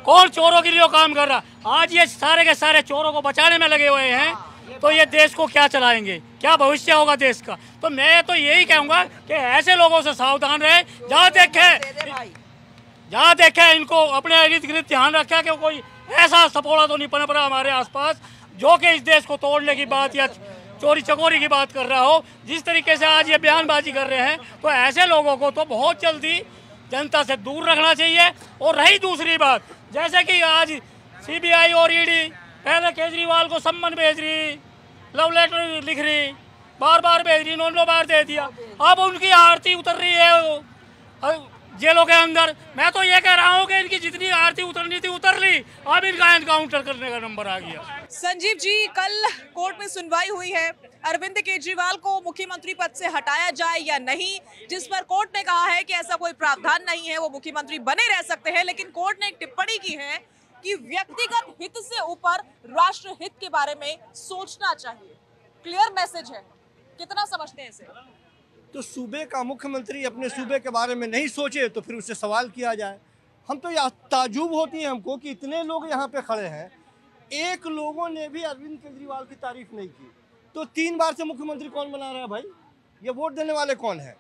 कौन चोरों के लिए काम कर रहा। आज ये सारे के सारे चोरों को बचाने में लगे हुए हैं, तो ये देश को क्या चलाएंगे, क्या भविष्य होगा देश का। तो मैं तो यही कहूँगा कि ऐसे लोगों से सावधान रहे, जहाँ देखे इनको अपने इर्द गिर्द ध्यान रखा कि कोई ऐसा सपोड़ा तो नहीं पनप रहा हमारे आसपास जो कि इस देश को तोड़ने की बात या चोरी चकोरी की बात कर रहा हो। जिस तरीके से आज ये बयानबाजी कर रहे हैं, तो ऐसे लोगों को तो बहुत जल्दी जनता से दूर रखना चाहिए। और रही दूसरी बात, जैसे कि आज CBI और ED पहले केजरीवाल को सम्मन भेज रही, लव लेटर लिख रही, बार बार भेज रही, 9 बार दे दिया, अब उनकी आरती उतर रही है जेलों के अंदर। मैं तो ये कह रहा हूँ कि इनकी जितनी आरती उतरनी थी उतर ली, अब इनका एनकाउंटर करने का नंबर आ गया। संजीव जी, कल कोर्ट में सुनवाई हुई है, अरविंद केजरीवाल को मुख्यमंत्री पद से हटाया जाए या नहीं, जिस पर कोर्ट ने कहा है कि ऐसा कोई प्रावधान नहीं है, वो मुख्यमंत्री बने रह सकते हैं। लेकिन कोर्ट ने एक टिप्पणी की है कि व्यक्तिगत हित से ऊपर राष्ट्र हित के बारे में सोचना चाहिए। क्लियर मैसेज है, कितना समझते हैं इसे? तो सूबे का मुख्यमंत्री अपने सूबे के बारे में नहीं सोचे तो फिर उससे सवाल किया जाए। हम तो ताजुब होती है हमको कि इतने लोग यहाँ पे खड़े हैं, एक लोगों ने भी अरविंद केजरीवाल की तारीफ नहीं की। तो 3 बार से मुख्यमंत्री कौन बना रहा है भाई? ये वोट देने वाले कौन है?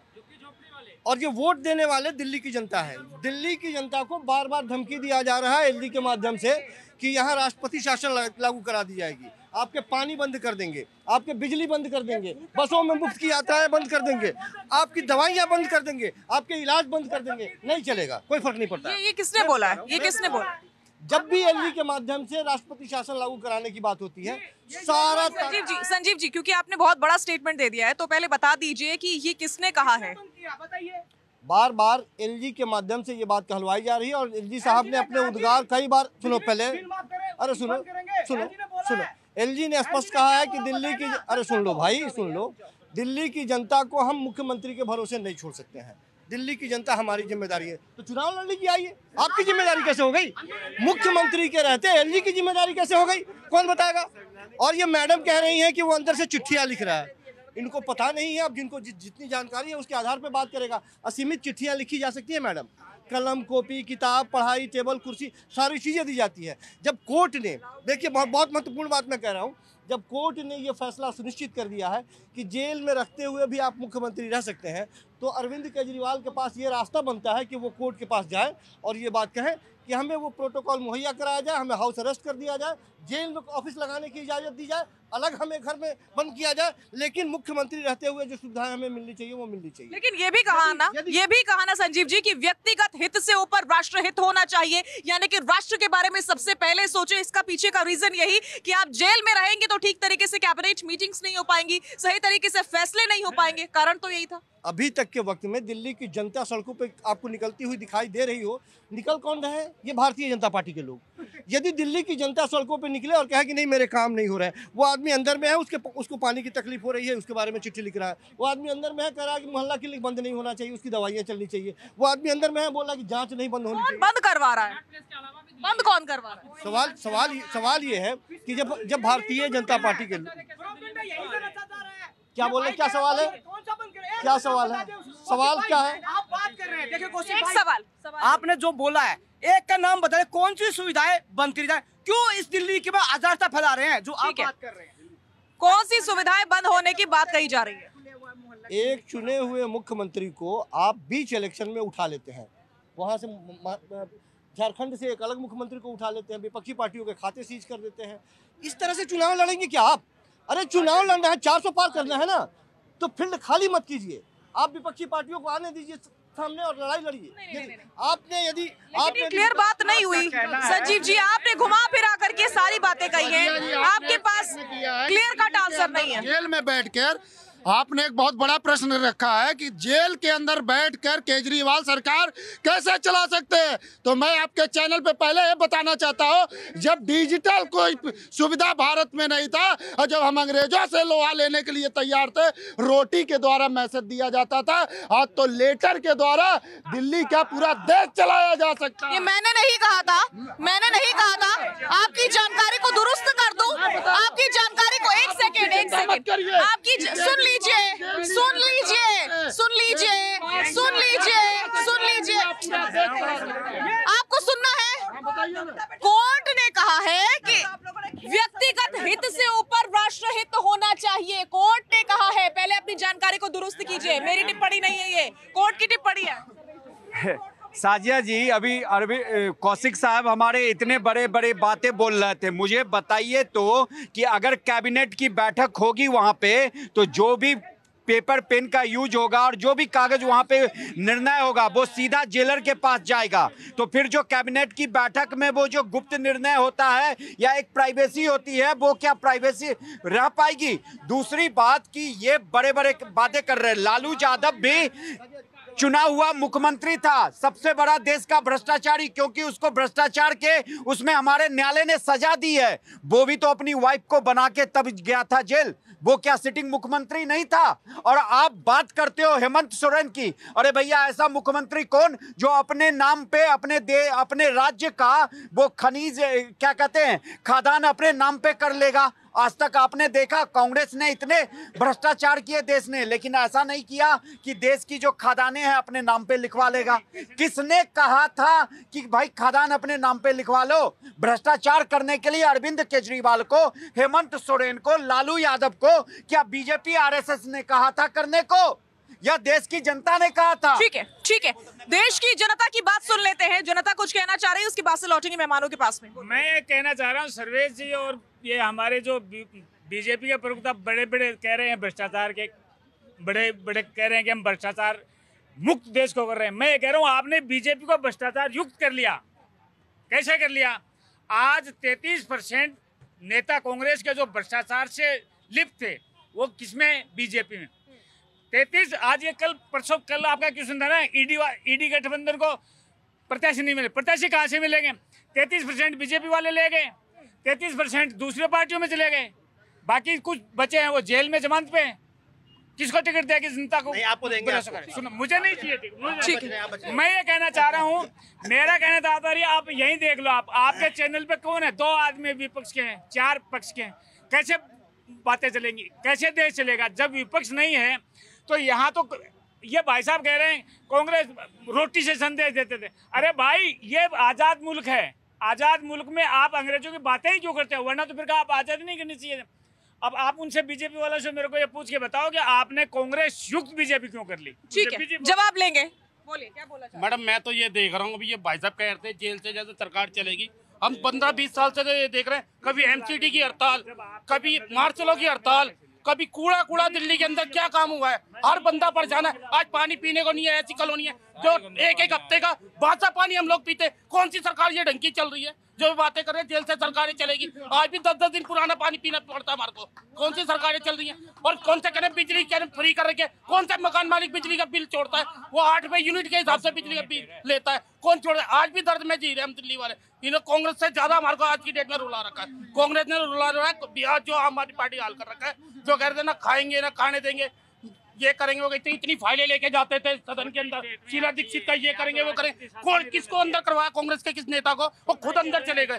और ये वोट देने वाले दिल्ली की जनता है। दिल्ली की जनता को बार बार धमकी दिया जा रहा है एलजी के माध्यम से कि यहाँ राष्ट्रपति शासन लागू करा दी जाएगी, आपके पानी बंद कर देंगे, आपके बिजली बंद कर देंगे, बसों में मुफ्त की यात्राएं बंद कर देंगे, आपकी दवाइयाँ बंद कर देंगे, आपके इलाज बंद कर देंगे। नहीं चलेगा, कोई फर्क नहीं पड़ता। ये किसने बोला है? ये किसने बोला है? जब भी एलजी के माध्यम से राष्ट्रपति शासन लागू कराने की बात होती है, सारा संजीव जी, क्योंकि आपने बहुत बड़ा स्टेटमेंट दे दिया है, तो पहले बता दीजिए कि ये किसने कहा है? बार बार एलजी के माध्यम से ये बात कहलवाई जा रही है और एलजी साहब ने अपने उद्गार कई बार, सुनो पहले, अरे सुनो सुनो सुनो, एलजी ने स्पष्ट कहा है कि दिल्ली की, अरे सुन लो भाई सुन लो, दिल्ली की जनता को हम मुख्यमंत्री के भरोसे नहीं छोड़ सकते हैं। दिल्ली की जनता हमारी जिम्मेदारी है, तो चुनाव लड़ने की आइए। आपकी जिम्मेदारी कैसे हो गई? मुख्यमंत्री के रहते एलजी की जिम्मेदारी कैसे हो गई? कौन बताएगा? और ये मैडम कह रही हैं कि वो अंदर से चिट्ठियां लिख रहा है। इनको पता नहीं है, अब जिनको जितनी जानकारी है उसके आधार पर बात करेगा। असीमित चिट्ठियां लिखी जा सकती है मैडम, कलम, कॉपी, किताब, पढ़ाई, टेबल, कुर्सी, सारी चीज़ें दी जाती है। जब कोर्ट ने, देखिए बहुत महत्वपूर्ण बात मैं कह रहा हूँ, जब कोर्ट ने ये फैसला सुनिश्चित कर दिया है कि जेल में रखते हुए भी आप मुख्यमंत्री रह सकते हैं, तो अरविंद केजरीवाल के पास ये रास्ता बनता है कि वो कोर्ट के पास जाए और ये बात कहें कि हमें वो प्रोटोकॉल मुहैया कराया जाए, हमें हाउस अरेस्ट कर दिया जाए, जेल में ऑफिस लगाने की इजाज़त दी जाए, अलग हमें घर में बंद किया जाए, लेकिन मुख्यमंत्री रहते हुए जो सुविधाएं हमें मिलनी चाहिए वो मिलनी चाहिए। लेकिन ये भी कहा ना संजीव जी कि व्यक्तिगत हित से ऊपर राष्ट्र हित होना चाहिए, यानी कि राष्ट्र के बारे में सबसे पहले सोचे। इसका पीछे का रीजन यही कि आप जेल में रहेंगे तो ठीक तरीके से कैबिनेट मीटिंग्स नहीं हो पाएंगी, सही तरीके से फैसले नहीं हो पाएंगे। कारण तो यही था। अभी तक के वक्त में दिल्ली की जनता सड़कों पे आपको निकलती हुई दिखाई दे रही हो, निकल कौन रहे हैं? ये भारतीय जनता पार्टी के लोग। यदि दिल्ली की जनता सड़कों पे निकले और कहे कि नहीं मेरे काम नहीं हो रहे हैं, वो आदमी अंदर में है, उसको पानी की तकलीफ हो रही है, उसके बारे में चिट्ठी लिख रहा है। वो आदमी अंदर में है, कह रहा है कि मोहल्ला क्लिनिक बंद नहीं होना चाहिए, उसकी दवाइयाँ चलनी चाहिए। वो आदमी अंदर में है, बोला कि जाँच नहीं बंद होनी चाहिए। बंद करवा रहा है? बंद कौन करवा रहा है? सवाल ये है कि जब भारतीय जनता पार्टी के क्या बोले, क्या सवाल है? क्या सवाल है? सवाल क्या है? आप बात कर रहे हैं, देखिए एक सवाल आपने जो बोला है, एक का नाम बताइए, कौन सी सुविधाएं बंद करी जाए? क्यों इस दिल्ली के में अराजकता फैला रहे हैं जो आप बात कर रहे हैं? कौन सी सुविधाएं बंद होने की बात कही जा रही है? एक चुने हुए मुख्यमंत्री को आप बीच इलेक्शन में उठा लेते हैं, वहां से झारखंड से एक अलग मुख्यमंत्री को उठा लेते हैं, विपक्षी पार्टियों के खाते सीज कर देते हैं। इस तरह से चुनाव लड़ेंगे क्या आप? अरे चुनाव लड़ना है, 400 पार करना है ना, तो फील्ड खाली मत कीजिए। आप विपक्षी पार्टियों को आने दीजिए सामने और लड़ाई लड़िए। आपने यदि आपने क्लियर बात नहीं हुई संजीव जी, आपने घुमा फिरा करके सारी बातें कही हैं, आपके पास क्लियर कट आंसर नहीं है। जेल में बैठकर आपने एक बहुत बड़ा प्रश्न रखा है कि जेल के अंदर बैठकर केजरीवाल सरकार कैसे चला सकते हैं। तो मैं आपके चैनल पे पहले ये बताना चाहता हूँ, जब डिजिटल कोई सुविधा भारत में नहीं था और जब हम अंग्रेजों से लोहा लेने के लिए तैयार थे, रोटी के द्वारा मैसेज दिया जाता था, आज तो लेटर के द्वारा दिल्ली का पूरा देश चलाया जा सकता है। ये मैंने नहीं कहा था, मैंने नहीं कहा था। आपकी जानकारी को दुरुस्त कर दूं, आपकी जानकारी को एक सेकेंड आपकी सुन लीजिए आपको सुनना है। कोर्ट ने कहा है कि व्यक्तिगत हित से ऊपर राष्ट्र हित होना चाहिए। कोर्ट ने कहा है, पहले अपनी जानकारी को दुरुस्त कीजिए। मेरी टिप्पणी नहीं है, ये कोर्ट की टिप्पणी है। साजिया जी, अभी कौशिक साहब हमारे इतने बड़े बड़े बातें बोल रहे थे, मुझे बताइए तो कि अगर कैबिनेट की बैठक होगी वहाँ पे, तो जो भी पेपर पेन का यूज होगा और जो भी कागज वहाँ पे निर्णय होगा वो सीधा जेलर के पास जाएगा। तो फिर जो कैबिनेट की बैठक में वो जो गुप्त निर्णय होता है या एक प्राइवेसी होती है, वो क्या प्राइवेसी रह पाएगी? दूसरी बात कि ये बड़े बड़े बातें कर रहे हैं। लालू यादव भी चुना हुआ मुख्यमंत्री था, सबसे बड़ा देश का भ्रष्टाचारी, क्योंकि उसको भ्रष्टाचार के उसमें हमारे न्यायालय ने सजा दी है। वो भी तो अपनी वाइफ को बना के तब गया था जेल, वो क्या सिटिंग मुख्यमंत्री नहीं था? और आप बात करते हो हेमंत सोरेन की। अरे भैया, ऐसा मुख्यमंत्री कौन जो अपने नाम पे अपने राज्य का वो खनिज क्या कहते हैं खादान अपने नाम पे कर लेगा? आज तक आपने देखा कांग्रेस ने इतने भ्रष्टाचार किए देश ने, लेकिन ऐसा नहीं किया कि देश की जो खादानें हैं अपने नाम पे लिखवा लेगा। किसने कहा था कि भाई खादान अपने नाम पे लिखवा लो? भ्रष्टाचार करने के लिए अरविंद केजरीवाल को, हेमंत सोरेन को, लालू यादव को क्या बीजेपी आरएसएस ने कहा था करने को? या देश की जनता ने कहा था? ठीक है, ठीक है, देश की जनता की बात सुन लेते हैं। जनता कुछ कहना चाह रही है, उसके बाद से लौटेंगे मेहमानों के पास में। मैं ये कहना चाह रहा हूँ सर्वेश जी और ये हमारे जो बीजेपी के प्रवक्ता बड़े बड़े कह रहे हैं भ्रष्टाचार के, बड़े बड़े कह रहे हैं कि हम भ्रष्टाचार मुक्त देश को कर रहे हैं। मैं ये कह रहा हूँ आपने बीजेपी को भ्रष्टाचार युक्त कर लिया। कैसे कर लिया? आज 33% नेता कांग्रेस के जो भ्रष्टाचार से लिप्त थे वो किसमें? बीजेपी में 33। आज ये कल आपका क्यों सुनता ना ईडी गठबंधन को प्रत्याशी नहीं मिले। प्रत्याशी कहाँ से मिलेंगे? 33% बीजेपी वाले ले गए, 33% दूसरे पार्टियों में चले गए, बाकी कुछ बचे हैं वो जेल में जमानत पे हैं। किसको टिकट देगी जनता को? आपको देंगे। सुनो, मुझे नहीं चाहिए टिकट। मैं ये कहना चाह रहा हूँ, मेरा कहना तात्पर्य आप यही देख लो। आपके चैनल पे कौन है? 2 आदमी विपक्ष के हैं, 4 पक्ष के हैं। कैसे बातें चलेंगी? कैसे देश चलेगा जब विपक्ष नहीं है? तो यहाँ तो ये भाई साहब कह रहे हैं कांग्रेस रोटी से संदेश देते थे। अरे भाई ये आज़ाद मुल्क है, आज़ाद मुल्क में आप अंग्रेजों की बातें ही क्यों करते हो? वरना तो फिर आप आज़ादी नहीं करनी चाहिए। अब आप उनसे बीजेपी वालों से मेरे को ये पूछ के बताओ कि आपने कांग्रेस युक्त बीजेपी क्यों कर ली? ठीक है, जवाब लेंगे। बोलिए, क्या बोला चाहते हैं? मैडम मैं तो ये देख रहा हूँ अभी ये भाई साहब कह रहे थे जेल से जैसे सरकार चलेगी। हम 15-20 साल से तो ये देख रहे हैं, कभी एमसीडी की हड़ताल, कभी मार्शलों की हड़ताल, कभी कूड़ा दिल्ली के अंदर क्या काम हुआ है? हर बंदा परेशान है। आज पानी पीने को नहीं है, ऐसी कॉलोनी है जो एक हफ्ते का बासा पानी हम लोग पीते। कौन सी सरकार ये ढंग की चल रही है जो बातें कर रहे हैं जेल से सरकारें चलेगी? आज भी 10-10 दिन पुराना पानी पीना पड़ता है हमारे को। कौन सी सरकारें चल रही हैं? और कौन से करें बिजली फ्री कर रखे? कौन सा मकान मालिक बिजली का बिल छोड़ता है? वो 8 रुपए यूनिट के हिसाब से बिजली का बिल लेता है। कौन छोड़ रहा है? आज भी दर्द में जी रहे हम दिल्ली वाले। इन्होंने कांग्रेस से ज्यादा हमारे को आज की डेट में रुला रखा है। कांग्रेस ने रुला रहा है, बिहार जो आम आदमी पार्टी हाल कर रखा है, जो कह रहे थे ना खाएंगे ना खाने देंगे, ये करेंगे वो इतनी फाइलें लेके जाते थे सदन के अंदर। शीला दीक्षित का ये करेंगे वो करेंगे। कौन किसको अंदर करवाया? कांग्रेस के किस नेता को? वो खुद अंदर चले गए,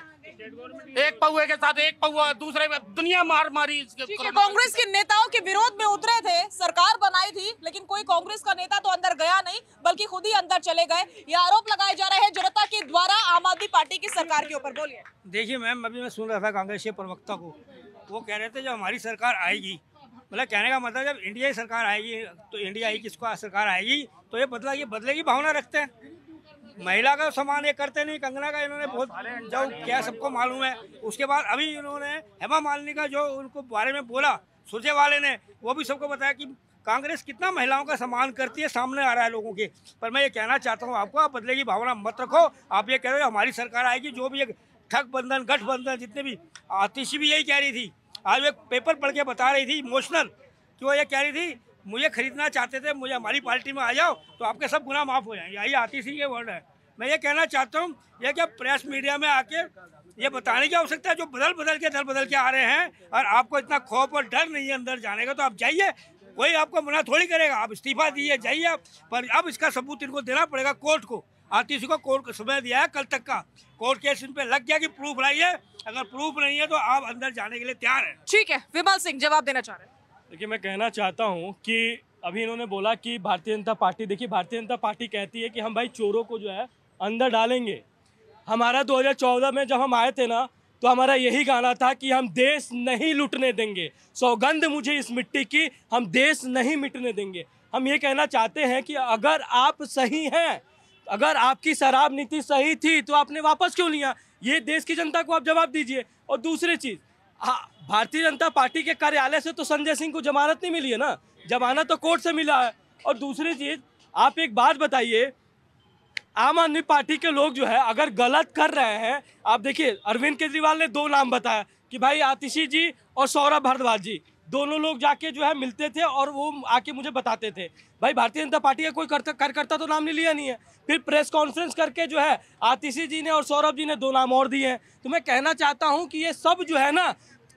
एक पौए के साथ एक पौआ दूसरे में दुनिया मारी। कांग्रेस के नेताओं के विरोध में उतरे थे, सरकार बनाई थी, लेकिन कोई कांग्रेस का नेता तो अंदर गया नहीं बल्कि खुद ही अंदर चले गए। ये आरोप लगाए जा रहे हैं जनता के द्वारा आम आदमी पार्टी की सरकार के ऊपर। बोलिए। देखिए मैम, अभी मैं सुन रहा था कांग्रेस के प्रवक्ता को, वो कह रहे थे जब हमारी सरकार आएगी, मतलब कहने का मतलब जब इंडिया की सरकार आएगी तो इंडिया ही किसको सरकार आएगी तो ये बदले की भावना रखते हैं। महिला का सामान ये करते नहीं, कंगना का इन्होंने बहुत जो क्या सबको मालूम है। उसके बाद अभी इन्होंने हेमा मालिनी का जो उनको बारे में बोला सुरजेवाले ने, वो भी सबको बताया कि कांग्रेस कितना महिलाओं का सम्मान करती है, सामने आ रहा है लोगों के। पर मैं ये कहना चाहता हूँ आपको, आप बदले की भावना मत रखो। आप ये कह रहे हो हमारी सरकार आएगी, जो भी एक ठग बंधन गठबंधन जितने भी, आतिशी भी यही कह रही थी। आज वो एक पेपर पढ़ के बता रही थी इमोशनल कि वो ये कह रही थी मुझे खरीदना चाहते थे, मुझे हमारी पार्टी में आ जाओ तो आपके सब गुनाह माफ़ हो जाएंगे। यही आतिशी के वर्ड है। मैं ये कहना चाहता हूँ, ये क्या प्रेस मीडिया में आके ये बताने की आवश्यकता है जो दल बदल के आ रहे हैं और आपको इतना खौफ और डर नहीं है अंदर जाने का, तो आप जाइए, कोई आपको मना थोड़ी करेगा। आप इस्तीफा दीजिए, जाइए आप। पर अब इसका सबूत इनको देना पड़ेगा कोर्ट को। आतिशी को कोर्ट को समय दिया है कल तक का, कोर्ट केस इन पे लग गया कि प्रूफ लाइए। अगर प्रूफ नहीं है तो आप अंदर जाने के लिए तैयार हैं। ठीक है, विमल सिंह जवाब देना चाह रहे हैं। देखिए मैं कहना चाहता हूँ कि अभी इन्होंने बोला कि भारतीय जनता पार्टी, देखिए भारतीय जनता पार्टी कहती है कि हम भाई चोरों को जो है अंदर डालेंगे। हमारा 2014 में जब हम आए थे ना, तो हमारा यही गाना था कि हम देश नहीं लुटने देंगे, सौगंध मुझे इस मिट्टी की, हम देश नहीं मिटने देंगे। हम ये कहना चाहते हैं कि अगर आप सही हैं, अगर आपकी शराब नीति सही थी तो आपने वापस क्यों लिया? ये देश की जनता को आप जवाब दीजिए। और दूसरी चीज़, भारतीय जनता पार्टी के कार्यालय से तो संजय सिंह को जमानत नहीं मिली है ना, जमानत तो कोर्ट से मिला है। और दूसरी चीज़, आप एक बात बताइए, आम आदमी पार्टी के लोग जो है अगर गलत कर रहे हैं, आप देखिए अरविंद केजरीवाल ने 2 नाम बताया कि भाई आतिशी जी और सौरभ भारद्वाज जी, दोनों लोग जाके जो है मिलते थे और वो आके मुझे बताते थे। भाई भारतीय जनता पार्टी का कोई कार्यकर्ता तो नाम नहीं लिया नहीं है। फिर प्रेस कॉन्फ्रेंस करके जो है आतिशी जी ने और सौरभ जी ने 2 नाम और दिए हैं। तो मैं कहना चाहता हूँ कि ये सब जो है ना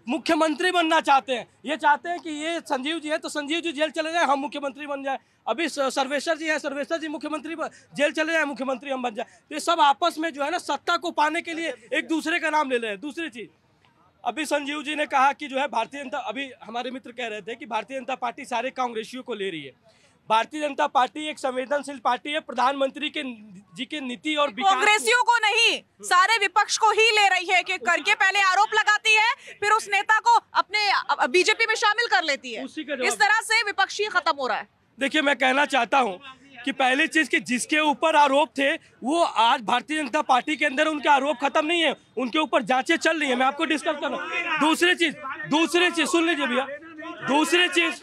मुख्यमंत्री बनना चाहते हैं। ये चाहते हैं कि ये संजीव जी हैं तो संजीव जी जेल चले जाए, हम मुख्यमंत्री बन जाए। अभी सर्वेश्वर जी हैं, सर्वेश्वर जी मुख्यमंत्री जेल चले जाए, मुख्यमंत्री हम बन जाए। तो ये सब आपस में जो है ना सत्ता को पाने के लिए एक दूसरे का नाम ले रहे हैं। दूसरी चीज़, अभी संजीव जी ने कहा कि जो है भारतीय जनता, अभी हमारे मित्र कह रहे थे कि भारतीय जनता पार्टी सारे कांग्रेसियों को ले रही है। भारतीय जनता पार्टी एक संवेदनशील पार्टी है, प्रधानमंत्री के जी के नीति और कांग्रेसियों को नहीं, सारे विपक्ष को ही ले रही है कि करके पहले आरोप लगाती है, फिर उस नेता को अपने बीजेपी में शामिल कर लेती है। इस तरह से विपक्ष ही खत्म हो रहा है। देखिए मैं कहना चाहता हूँ कि पहली चीज कि जिसके ऊपर आरोप थे वो आज भारतीय जनता पार्टी के अंदर उनके आरोप खत्म नहीं है, उनके ऊपर जांचें चल रही है। मैं आपको डिस्कस कर रहा हूँ। दूसरी चीज सुन लीजिए भैया, दूसरी चीज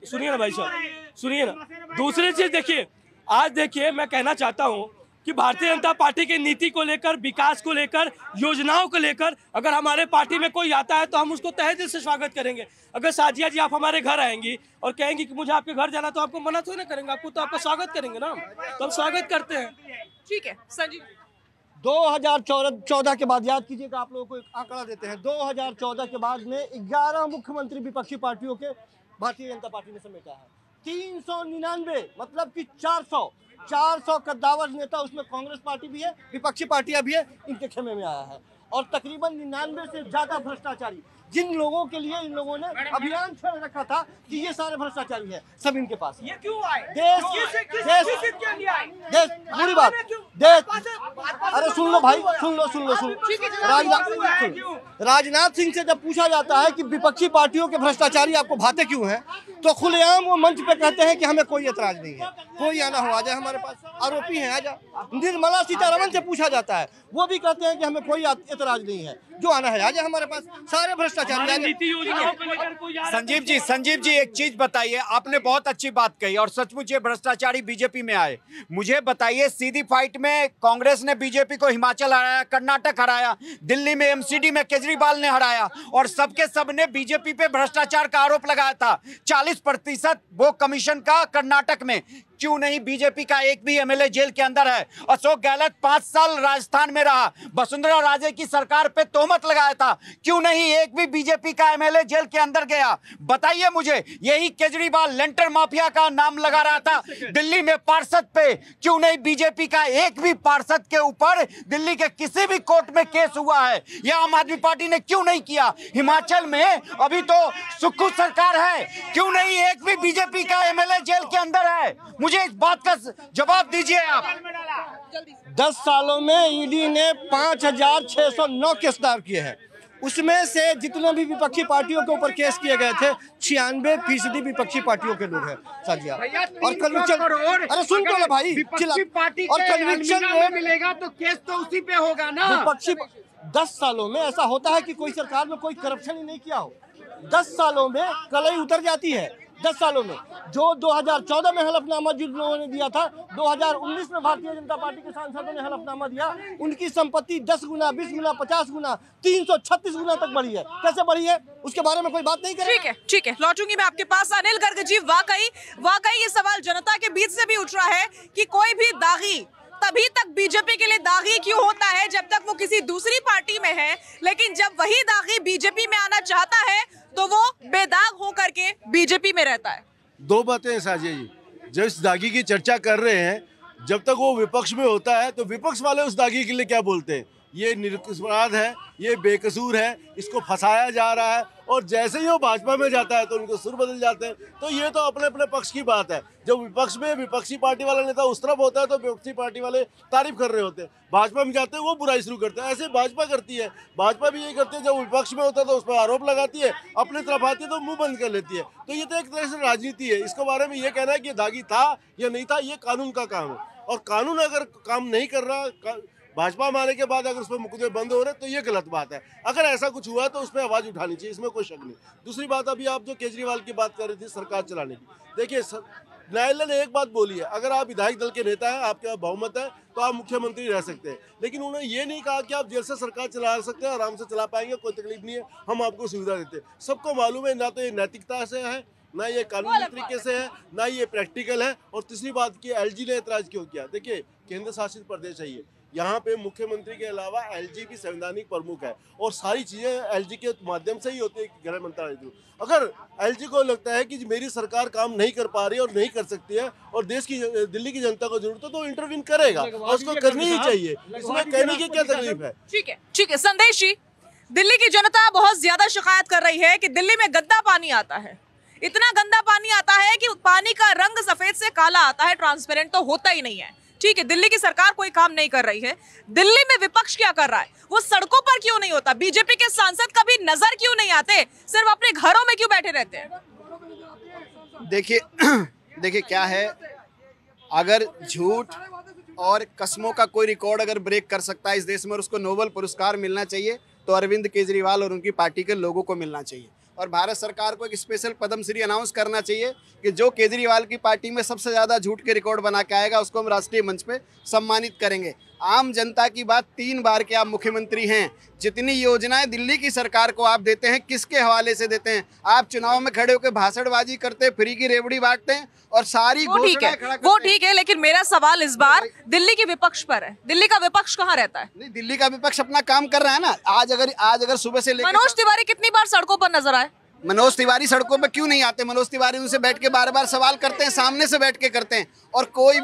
सुनिए ना भाई साहब, सुनिए ना। दूसरी चीज देखिए, आज देखिए मैं कहना चाहता हूँ कि भारतीय जनता पार्टी की नीति को लेकर, विकास को लेकर, योजनाओं को लेकर अगर हमारे पार्टी में कोई आता है तो हम उसको तहे दिल से स्वागत करेंगे। अगर साजिया जी आप हमारे घर आएंगी और कहेंगी कि मुझे आपके घर जाना, तो आपको मना थोड़ी ना करेंगे, आपको तो आपका स्वागत करेंगे ना, तो हम स्वागत करते हैं। ठीक है संजीव। 2014 के बाद याद कीजिएगा, आप लोगों को एक आंकड़ा देते हैं। 2014 के बाद में 11 मुख्यमंत्री विपक्षी पार्टियों के भारतीय जनता पार्टी ने समेटा है। 399 मतलब कि 400 कद्दावर नेता, उसमें कांग्रेस पार्टी भी है, विपक्षी पार्टियां भी है, इनके खेमे में आया है। और तकरीबन 99 से ज्यादा भ्रष्टाचारी, जिन लोगों के लिए इन लोगों ने अभियान छेड़ रखा था कि ये सारे भ्रष्टाचारी है, सब इनके पास है। ये क्यों आए? देश बुरी बात, देश, अरे सुन लो भाई, सुन लो। राजनाथ सिंह से जब पूछा जाता है कि विपक्षी पार्टियों के भ्रष्टाचारी आपको भाते क्यों हैं, तो खुलेआम वो मंच पे कहते हैं कि हमें कोई एतराज नहीं है, कोई आना हो आ जाए हमारे पास, आरोपी हैं आ जा। निर्मला सीतारमण से पूछा जाता है, वो भी कहते हैं कि हमें कोई एतराज नहीं है, जो आना है आ जाए हमारे पास, सारे भ्रष्टाचारी। संजीव जी एक चीज बताइए, आपने बहुत अच्छी बात कही और सचमुच ये भ्रष्टाचारी बीजेपी में आए। मुझे बताइए, सीधी फाइट में कांग्रेस ने बीजेपी को हिमाचल हराया, कर्नाटक हराया, दिल्ली में एमसीडी में केजरीवाल ने हराया और सबके सब ने बीजेपी पे भ्रष्टाचार का आरोप लगाया था। 40% वो कमीशन का कर्नाटक में, क्यों नहीं बीजेपी का एक भी एमएलए जेल के अंदर है? अशोक गहलोत 5 साल राजस्थान में रहा, वसुंधरा राजे की सरकार पे तोहमत लगाया था, क्यों नहीं एक भी बीजेपी का एमएलए जेल के अंदर गया? बताइए मुझे। यही केजरीवाल लेंटर माफिया का नाम लगा रहा था दिल्ली में पार्षद पे, क्यों नहीं बीजेपी का एक भी पार्षद के ऊपर दिल्ली के किसी भी कोर्ट में केस हुआ है? यह आम आदमी पार्टी ने क्यों नहीं किया? हिमाचल में अभी तो सुक्खू सरकार है, क्यों नहीं एक भी बीजेपी का एमएलए जेल के अंदर है? मुझे इस बात का जवाब दीजिए आप। 10 सालों में ईडी ने 5609 केस दायर किए हैं। उसमें से जितने भी विपक्षी पार्टियों के ऊपर केस किए गए थे, 96% विपक्षी पार्टियों के लोग हैं साजिया। और कन्विक्शन, अरे सुन तो ले भाई, और कन्विक्शन मिलेगा तो केस तो उसी पे होगा ना। विपक्षी 10 सालों में ऐसा होता है कि कोई सरकार में कोई करप्शन ही नहीं किया हो, 10 सालों में कलई उतर जाती है। 10 सालों में जो 2014 में हलफनामा जिन लोगों ने दिया था, 2019 में भारतीय जनता पार्टी के सांसदों ने हलफनामा दिया, उनकी संपत्ति 10 गुना, 20 गुना, 50 गुना, 336 गुना तक बढ़ी है। कैसे बढ़ी है उसके बारे में कोई बात नहीं करेगा। ठीक है, लौटूंगी मैं आपके पास। अनिल गर्ग जी, वाकई ये सवाल जनता के बीच से भी उठ रहा है कि कोई भी दागी तभी तक बीजेपी के लिए दागी क्यों होता है जब तक वो किसी दूसरी पार्टी में है, लेकिन जब वही दागी बीजेपी में आना चाहता है तो वो बेदाग होकर के बीजेपी में रहता है। दो बातें हैं साजिया जी, जब इस दागी की चर्चा कर रहे हैं, जब तक वो विपक्ष में होता है तो विपक्ष वाले उस दागी के लिए क्या बोलते हैं? ये निरपराध है, ये बेकसूर है, इसको फंसाया जा रहा है। और जैसे ही वो भाजपा में जाता है तो उनको सुर बदल जाते हैं। तो ये तो अपने अपने पक्ष की बात है। जब विपक्ष में विपक्षी पार्टी वाला नेता उस तरफ होता है तो विपक्षी पार्टी वाले तारीफ कर रहे होते हैं, भाजपा में जाते हैं वो बुराई शुरू करते हैं। ऐसे भाजपा करती है, भाजपा भी यही करती है, जब विपक्ष में होता है तो उस पर आरोप लगाती है, अपनी तरफ आती है तो मुंह बंद कर लेती है। तो ये तो एक तरह से राजनीति है। इसके बारे में ये कहना है कि दागी था या नहीं था, ये कानून का काम है। और कानून अगर काम नहीं कर रहा, भाजपा में आने के बाद अगर उस पर मुकदमे बंद हो रहे तो ये गलत बात है। अगर ऐसा कुछ हुआ है तो उस पर आवाज़ उठानी चाहिए, इसमें कोई शक नहीं। दूसरी बात, अभी आप जो केजरीवाल की बात कर रही थी सरकार चलाने की, देखिए न्यायालय ने एक बात बोली है, अगर आप विधायक दल के नेता हैं, आपके पास बहुमत है तो आप मुख्यमंत्री रह सकते हैं। लेकिन उन्होंने ये नहीं कहा कि आप जेल से सरकार चला सकते हैं, आराम से चला पाएंगे, कोई तकलीफ नहीं है, हम आपको सुविधा देते हैं। सबको मालूम है, ना तो ये नैतिकता से है, ना ये कानूनी तरीके से है, ना ये प्रैक्टिकल है। और तीसरी बात की, एलजी ने एतराज क्यों किया? देखिए केंद्र शासित प्रदेश है ये, यहाँ पे मुख्यमंत्री के अलावा एलजी भी संवैधानिक प्रमुख है और सारी चीज़ें एलजी के माध्यम से ही होती है गृह मंत्रालय थ्रू। अगर एलजी को लगता है कि मेरी सरकार काम नहीं कर पा रही और नहीं कर सकती है और देश की दिल्ली की जनता को जरूरत है तो इंटरवीन करेगा और उसको करनी ही चाहिए, इसमें कहने की क्या तकलीफ है। ठीक है संदेश जी, दिल्ली की जनता बहुत ज्यादा शिकायत कर रही है कि दिल्ली में गंदा पानी आता है, इतना गंदा पानी आता है कि पानी का रंग सफेद से काला आता है, ट्रांसपेरेंट तो होता ही नहीं है। ठीक है, दिल्ली की सरकार कोई काम नहीं कर रही है, दिल्ली में विपक्ष क्या कर रहा है? वो सड़कों पर क्यों नहीं होता? बीजेपी के सांसद कभी नजर क्यों नहीं आते? सिर्फ अपने घरों में क्यों बैठे रहते हैं? देखिए देखिए क्या है, अगर झूठ और कस्मों का कोई रिकॉर्ड अगर ब्रेक कर सकता है इस देश में और उसको नोबेल पुरस्कार मिलना चाहिए तो अरविंद केजरीवाल और उनकी पार्टी के लोगों को मिलना चाहिए। और भारत सरकार को एक स्पेशल पद्मश्री अनाउंस करना चाहिए कि जो केजरीवाल की पार्टी में सबसे ज़्यादा झूठ के रिकॉर्ड बना के आएगा उसको हम राष्ट्रीय मंच पे सम्मानित करेंगे। आम जनता की बात, 3 बार के आप मुख्यमंत्री हैं, जितनी योजनाएं दिल्ली की सरकार को आप देते हैं किसके हवाले से देते हैं? आप चुनाव में खड़े होकर भाषणबाजी करते हैं, फ्री की रेवड़ी बांटते हैं और सारी वो ठीक है, लेकिन मेरा सवाल इस बार दिल्ली के विपक्ष पर है। दिल्ली का विपक्ष कहाँ रहता है? नहीं, दिल्ली का विपक्ष अपना काम कर रहा है ना। आज अगर सुबह से लेकर मनोज तिवारी कितनी बार सड़कों पर नजर आए? मनोज तिवारी सड़कों पर क्यों नहीं आते? मनोज तिवारी उनसे बैठ के बार-बार सवाल करते हैं, सामने से बैठ के करते हैं। और कोई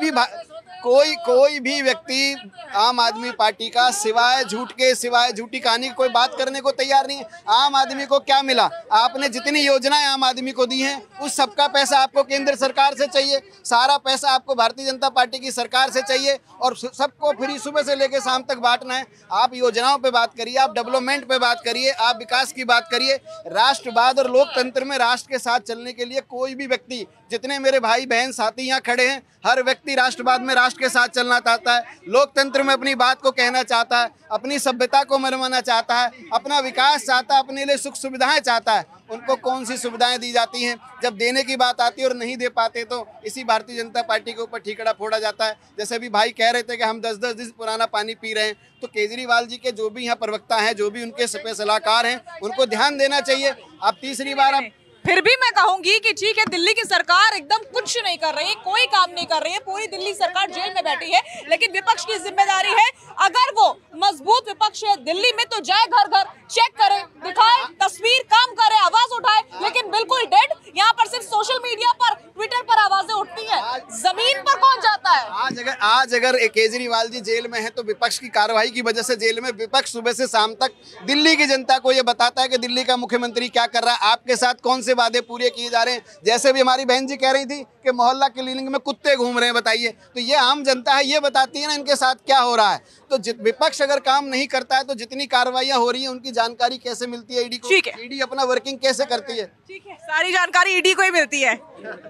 भी व्यक्ति आम आदमी पार्टी का सिवाय झूठ के, सिवाय झूठी कहानी की कोई बात करने को तैयार नहीं है। आम आदमी को क्या मिला? आपने जितनी योजनाएं आम आदमी को दी हैं उस सबका पैसा आपको केंद्र सरकार से चाहिए, सारा पैसा आपको भारतीय जनता पार्टी की सरकार से चाहिए और सबको फ्री सुबह से लेकर शाम तक बांटना है। आप योजनाओं पे बात करिए, आप डेवलपमेंट पे बात करिए, आप विकास की बात करिए। राष्ट्रवाद और लोकतंत्र में राष्ट्र के साथ चलने के लिए कोई भी व्यक्ति, जितने मेरे भाई बहन साथी यहाँ खड़े हैं, हर व्यक्ति राष्ट्रवाद में राष्ट्र के साथ चलना चाहता है, लोकतंत्र में अपनी बात को कहना चाहता है, अपनी सभ्यता को मनवाना चाहता है, अपना विकास चाहता है, अपने लिए सुख सुविधाएं चाहता है। उनको कौन सी सुविधाएं दी जाती हैं? जब देने की बात आती है और नहीं दे पाते तो इसी भारतीय जनता पार्टी के ऊपर ठीकरा फोड़ा जाता है। जैसे अभी भाई कह रहे थे कि हम 10-10 दिन पुराना पानी पी रहे हैं, तो केजरीवाल जी के जो भी यहाँ प्रवक्ता हैं, जो भी उनके सलाहकार हैं, उनको ध्यान देना चाहिए। अब तीसरी बार फिर भी मैं कहूंगी कि ठीक है, दिल्ली की सरकार एकदम कुछ नहीं कर रही है, कोई काम नहीं कर रही है, पूरी दिल्ली सरकार जेल में बैठी है, लेकिन विपक्ष की जिम्मेदारी है, अगर वो मजबूत विपक्ष है दिल्ली में तो जाए घर घर, चेक करे, दिखाए तस्वीर, काम करे, आवाज उठाए। लेकिन बिल्कुल डेड, यहाँ पर सिर्फ सोशल मीडिया पर, ट्विटर पर आवाजें उठती हैं, जमीन पर कौन जाता है? आज अगर केजरीवाल जी जेल में है तो विपक्ष की कार्रवाई की वजह से जेल में। विपक्ष सुबह से शाम तक दिल्ली की जनता को ये बताता है कि दिल्ली का मुख्यमंत्री क्या कर रहा है, आपके साथ कौन से वादे पूरे किए जा रहे हैं। जैसे भी हमारी बहन जी कह रही थी कि मोहल्ला क्लीनिंग में कुत्ते घूम रहे हैं, बताइए, तो ये आम जनता है, ये बताती है ना इनके साथ क्या हो रहा है। तो विपक्ष अगर काम नहीं करता है तो जितनी कार्रवाइयां हो रही है उनकी जानकारी कैसे मिलती है ईडी को? ठीक है, ईडी अपना वर्किंग कैसे करती है? ठीक है, सारी जानकारी ईडी को ही मिलती है।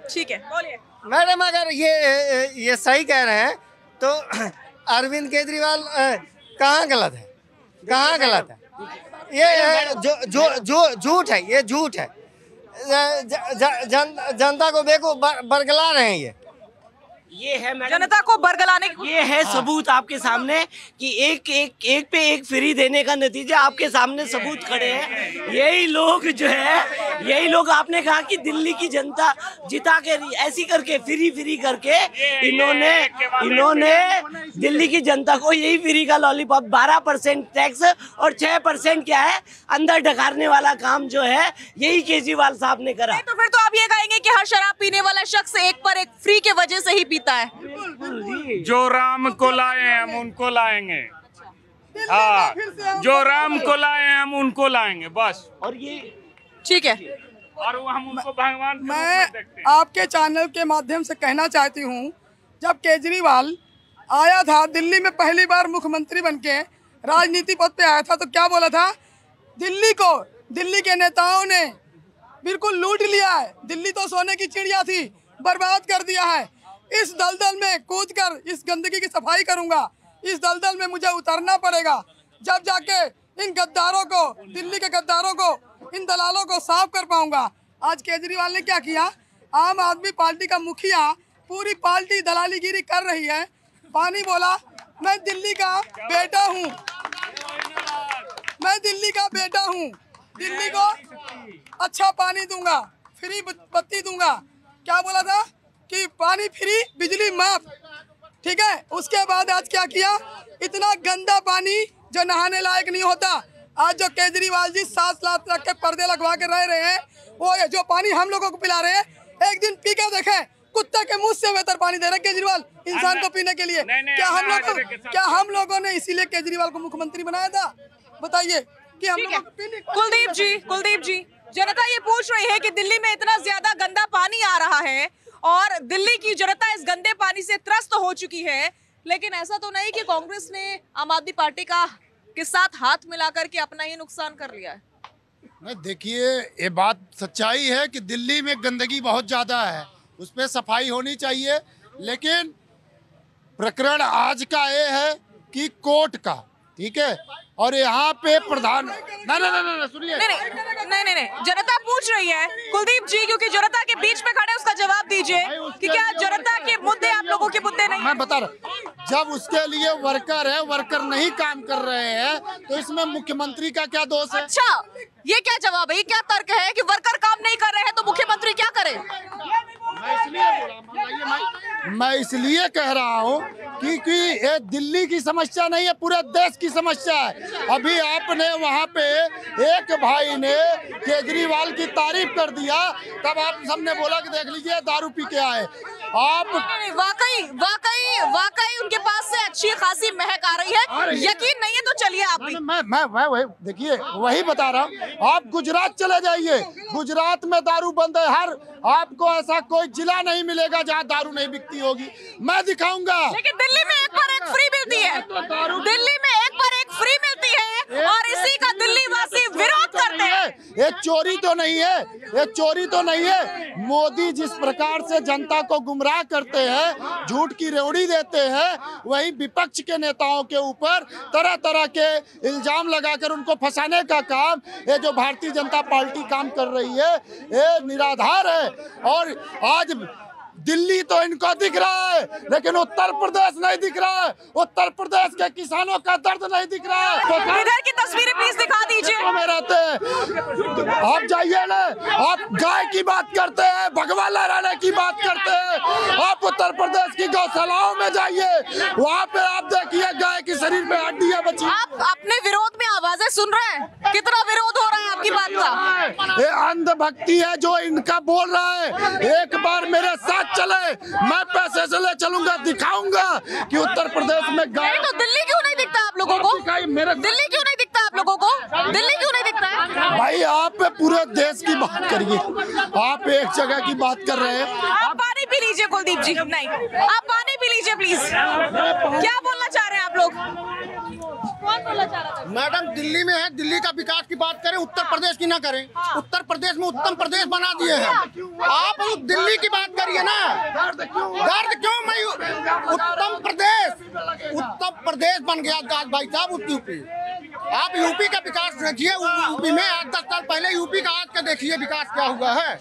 ठीक है, बोलिए मैडम। अगर ये सही कह रहे हैं तो अरविंद केजरीवाल कहाँ गलत है? कहाँ गलत है? ये जो झूठ है, ये झूठ है। जनता को बरगला रहे हैं। ये है जनता को बरगलाने, ये है सबूत आपके सामने कि एक पे एक फ्री देने का नतीजा आपके सामने सबूत खड़े हैं। यही लोग जो है, यही लोग, आपने कहा कि दिल्ली की जनता जिता के ऐसी करके फ्री करके इन्होंने दिल्ली की जनता को यही फ्री का लॉलीपॉप, 12% टैक्स और 6% क्या है अंदर ढकारने वाला काम जो है यही केजरीवाल साहब ने करा। तो फिर तो आप ये कहेंगे कि हर शराब पीने वाला शख्स एक पर एक फ्री के वजह से ही पीता है। जो राम को लाए हम उनको लाएंगे, हाँ, जो राम को लाए हम उनको लाएंगे, बस। और ये ठीक है, और वो हम उनको भगवान के मैं रूप में देखते हैं। आपके चैनल के माध्यम से कहना चाहती हूँ, जब केजरीवाल आया था दिल्ली में पहली बार मुख्यमंत्री बनके राजनीति पद पे आया था तो क्या बोला था? दिल्ली को दिल्ली के नेताओं ने बिल्कुल लूट लिया है, दिल्ली तो सोने की चिड़िया थी, बर्बाद कर दिया है। इस दलदल में कूदकर इस गंदगी की सफाई करूंगा, इस दलदल में मुझे उतरना पड़ेगा, जब जाके इन गद्दारों को, दिल्ली के गद्दारों को, इन दलालों को साफ कर पाऊंगा। आज केजरीवाल ने क्या किया? आम आदमी पार्टी का मुखिया, पूरी पार्टी दलालीगिरी कर रही है। पानी बोला, मैं दिल्ली का बेटा हूँ, मैं दिल्ली का बेटा हूँ, दिल्ली को अच्छा पानी दूंगा, फ्री बत्ती दूंगा। क्या बोला था कि पानी फ्री, बिजली माफ, ठीक है। उसके बाद आज क्या किया? इतना गंदा पानी जो नहाने लायक नहीं होता, आज जो केजरीवाल जी 7 लाख तक के पर्दे लगवा के रह रहे हैं, वो जो पानी हम लोगों को पिला रहे हैं, एक दिन पी के देखें, कुत्ते के मुंह से बेहतर पानी दे रहे केजरीवाल इंसान को पीने के लिए। क्या हम लोगों ने इसीलिए केजरीवाल को मुख्यमंत्री बनाया था? बताइए कि हम लोग। कुलदीप जी, जनता ये पूछ रही है कि दिल्ली में इतना ज्यादा गंदा पानी आ रहा है और दिल्ली की जनता इस गंदे पानी से त्रस्त हो चुकी है, लेकिन ऐसा तो नहीं कि कांग्रेस ने आम आदमी पार्टी के साथ हाथ मिलाकर के अपना ही नुकसान कर लिया है। देखिए, ये बात सच्चाई है कि दिल्ली में गंदगी बहुत ज़्यादा है उस पर सफाई होनी चाहिए। लेकिन प्रकरण आज का ये है कि कोर्ट का, ठीक है, और यहाँ पे प्रधान नहीं सुनिए, नहीं, जनता पूछ रही है कुलदीप जी, क्योंकि जनता के बीच में खड़े, उसका जवाब दीजिए कि क्या जनता के मुद्दे आप लोगों के मुद्दे नहीं? मैं बता रहा, जब उसके लिए वर्कर है, वर्कर नहीं काम कर रहे हैं, तो इसमें मुख्यमंत्री का क्या दोष है? अच्छा, ये क्या जवाब है, ये क्या तर्क है कि वर्कर काम नहीं कर रहे हैं तो मुख्यमंत्री क्या करे? मैं इसलिए कह रहा हूँ कि ये दिल्ली की समस्या नहीं है, पूरे देश की समस्या है। अभी आपने वहाँ पे एक भाई ने केजरीवाल की तारीफ कर दिया, तब आप सबने बोला कि देख लीजिए दारू पी के आए। आप वाकई उनके पास से अच्छी खासी महक आ रही है, यकीन नहीं है तो चलिए आप भी। मैं वही देखिए, वही बता रहा हूँ। आप गुजरात चले जाइए, गुजरात में दारू बंद है। हर आपको ऐसा कोई जिला नहीं मिलेगा जहाँ दारू नहीं बिकती होगी, मैं दिखाऊंगा। लेकिन दिल्ली में एक पर एक फ्री मिलती है, दिल्ली में एक पर एक फ्री मिलती है, और इसी का दिल्ली वासी विरोध करते हैं। ये चोरी तो नहीं है, ये चोरी तो नहीं है। मोदी जिस प्रकार से जनता को गुमराह करते हैं, झूठ की रेवड़ी देते हैं, वही विपक्ष के नेताओं के ऊपर तरह तरह के इल्जाम लगाकर उनको फंसाने का काम ये जो भारतीय जनता पार्टी काम कर रही है, ये निराधार है। और आज दिल्ली तो इनको दिख रहा है, लेकिन उत्तर प्रदेश नहीं दिख रहा है। उत्तर प्रदेश के किसानों का दर्द नहीं दिख रहा है। तो इधर की तस्वीरें प्लीज दिखा दीजिए। में रहते हैं, आप जाइए ना, आप गाय की बात करते हैं, भगवा लहराने की बात करते हैं। आप उत्तर प्रदेश की गौशालाओं में जाइए, वहाँ पे आप देखिए गाय के शरीर में हड्डियां बची। आप अपने विरोध में आवाजें सुन रहे हैं, कितना विरोध हो रहा है आपकी बात का? ये अंधभक्ति है जो इनका बोल रहा है। एक बार मेरे साथ चले, मैं पैसे से ले चलूंगा, दिखाऊंगा कि उत्तर प्रदेश में गाय। तो दिल्ली क्यों नहीं दिखता आप लोगों को? दिल्ली क्यों नहीं दिखता आप लोगों को? दिल्ली क्यों नहीं दिखता है? भाई आप पूरे देश की बात करिए, आप एक जगह की बात कर रहे हैं। आप पानी पी लीजिए कुलदीप जी, नहीं आप पानी पी लीजिए प्लीज। क्या बोलना चाह रहे हैं आप लोग? कौन बोलना चाह रहा था? मैडम दिल्ली में है, दिल्ली का विकास की बात करें, उत्तर प्रदेश की ना करें। उत्तर प्रदेश में उत्तम प्रदेश बना दिए हैं, आप दिल्ली की बात करिए ना। दर्द क्यों? मैं उत्तम प्रदेश बन गया आज भाई साहब। यूपी, आप यूपी का विकास देखिए, यूपी में 10 साल पहले यूपी का आज का देखिए विकास क्या हुआ है।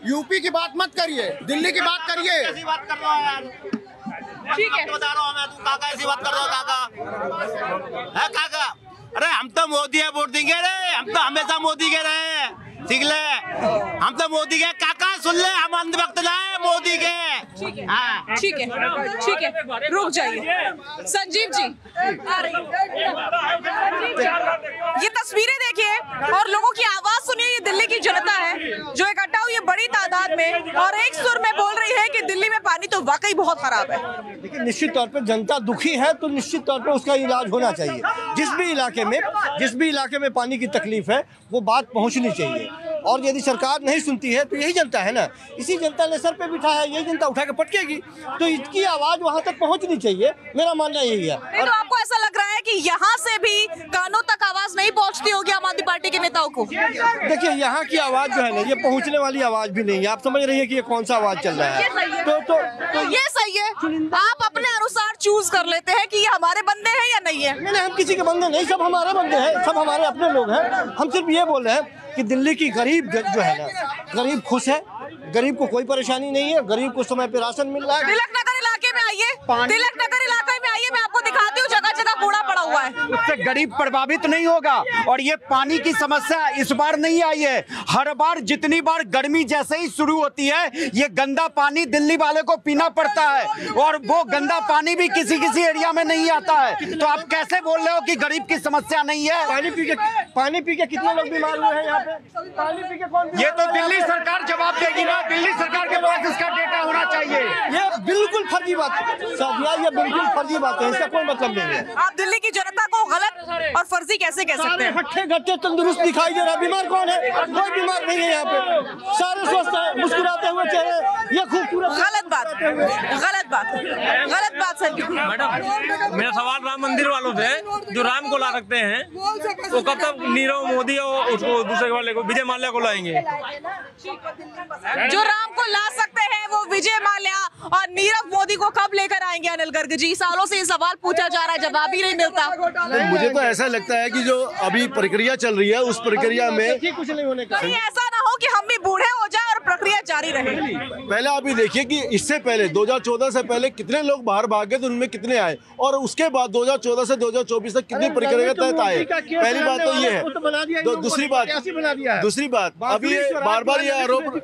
यूपी की बात मत करिए, दिल्ली की बात करिए। ठीक है, बता रहा हूँ मैं, तू काका ऐसी बात कर रहा हूँ काका। अरे हम तो मोदी है, वोट देंगे रे, हम तो हमेशा मोदी के रहे, ठीक ले, हम तो मोदी के काका। सुन ले, हम अंधभक्त लाए मोदी के। ठीक है, रुक जाइए। संजीव जी, ये तस्वीरें देखिए और लोगों की आवाज सुनिए। ये दिल्ली की जनता है जो इकट्ठा हुई है बड़ी तादाद में और एक सुर में बोल रही है कि दिल्ली में पानी तो वाकई बहुत खराब है। देखिए, निश्चित तौर पर जनता दुखी है तो निश्चित तौर पर उसका इलाज होना चाहिए। जिस भी इलाके में पानी की तकलीफ है वो बात पहुंचनी चाहिए। और यदि सरकार नहीं सुनती है तो यही जनता है ना, इसी जनता ने सर पे बिठाया है, यही जनता उठा के पटकेगी, तो इसकी आवाज वहां तक पहुंचनी चाहिए। मेरा मानना यही है। तो आपको ऐसा लग रहा है कि यहाँ से भी कानों तक आवाज नहीं पहुँचती होगी आम आदमी पार्टी के नेताओं को? देखिए, यहाँ की आवाज जो है ना, ये पहुँचने वाली आवाज भी नहीं है। आप समझ रही है कि ये कौन सा आवाज चल रहा है? तो ये सही है, आप अपने अनुसार चूज कर लेते हैं कि ये हमारे बंदे हैं या नहीं है। नहीं, हम किसी के बंदे नहीं, सब हमारे बंदे हैं, सब हमारे अपने लोग हैं। हम सिर्फ ये बोल रहे हैं कि दिल्ली की गरीब जो है ना, गरीब खुश है, गरीब को कोई परेशानी नहीं है, गरीब को समय पे राशन मिल रहा है। तिलक नगर इलाके में आइए, तिलक नगर इलाके में आइए, मैं आपको दिखाती हूँ, जगह जगह कूड़ा पड़ा हुआ है। उससे गरीब प्रभावित नहीं होगा। और ये पानी की समस्या इस बार नहीं आई है, हर बार जितनी बार गर्मी जैसे ही शुरू होती है, ये गंदा पानी दिल्ली वाले को पीना पड़ता है, और वो गंदा पानी भी किसी एरिया में नहीं आता है। तो आप कैसे बोल रहे हो कि गरीब की समस्या नहीं है? पानी पी के कितने लोग बीमार हुए हैं यहाँ पे? पानी पी के कौन? ये तो दिल्ली सरकार जवाब देगी ना, दिल्ली सरकार के पास इसका डेटा होना चाहिए। ये बिल्कुल फर्जी बात है साथिया, ये बिल्कुल फर्जी बात है, इसका कोई मतलब नहीं है। आप दिल्ली की जनता को गलत और फर्जी कैसे कह सकते हैं? हट्टे घट्टे तंदुरुस्त दिखाई दे रहा है, बीमार कौन है? कोई बीमार नहीं है यहाँ पे, सारे स्वस्थ हैं, मुस्कुराते हुए चेहरे, ये खूबसूरत। गलत बात सर। मैडम, मेरा सवाल राम मंदिर वालों से, जो राम को ला सकते हैं, वो कब तक नीरव मोदी और उसको दूसरे वाले को, विजय माल्या को लाएंगे? जो राम को को ला सकते हैं वो विजय माल्या और नीरव मोदी को कब लेकर आएंगे अनिल गर्ग जी? सालों से ये सवाल पूछा जा रहा है, जवाब ही नहीं मिलता। तो मुझे तो ऐसा लगता है कि जो अभी प्रक्रिया चल रही है उस प्रक्रिया में कुछ नहीं होने का, कहीं ऐसा ना हो कि हम भी बूढ़े हो जाए और प्रक्रिया जारी रहे। पहले आप ये देखिए कि इससे पहले 2014 से पहले कितने लोग बाहर भाग गए, तो उनमें कितने आए, और उसके बाद 2014 से 2024 तक कितनी प्रक्रिया के तहत आए। पहली बात तो ये है। दूसरी बात अभी ये बार ये आरोप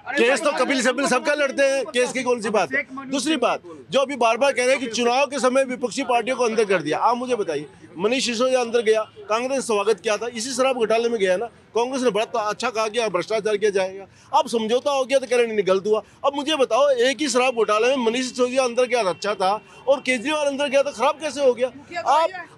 केस तो कपिल सिब्बल सबका लड़ते हैं, केस की कौन सी बात है। दूसरी बात जो अभी बार कह रहे हैं कि चुनाव के समय विपक्षी पार्टियों को अंदर कर दिया। आप मुझे बताइए, मनीष सिसोदिया अंदर गया, कांग्रेस ने स्वागत किया था, इसी शराब घोटाले में गया ना, कांग्रेस ने बड़ा अच्छा कहा कि भ्रष्टाचार किया जाएगा। अब समझौता हो गया तो कह रहे नहीं गलत हुआ। अब मुझे बताओ, एक ही शराब घोटाले में मनीष सिसोदिया अंदर गया अच्छा था और केजरीवाल अंदर गया तो खराब कैसे हो गया?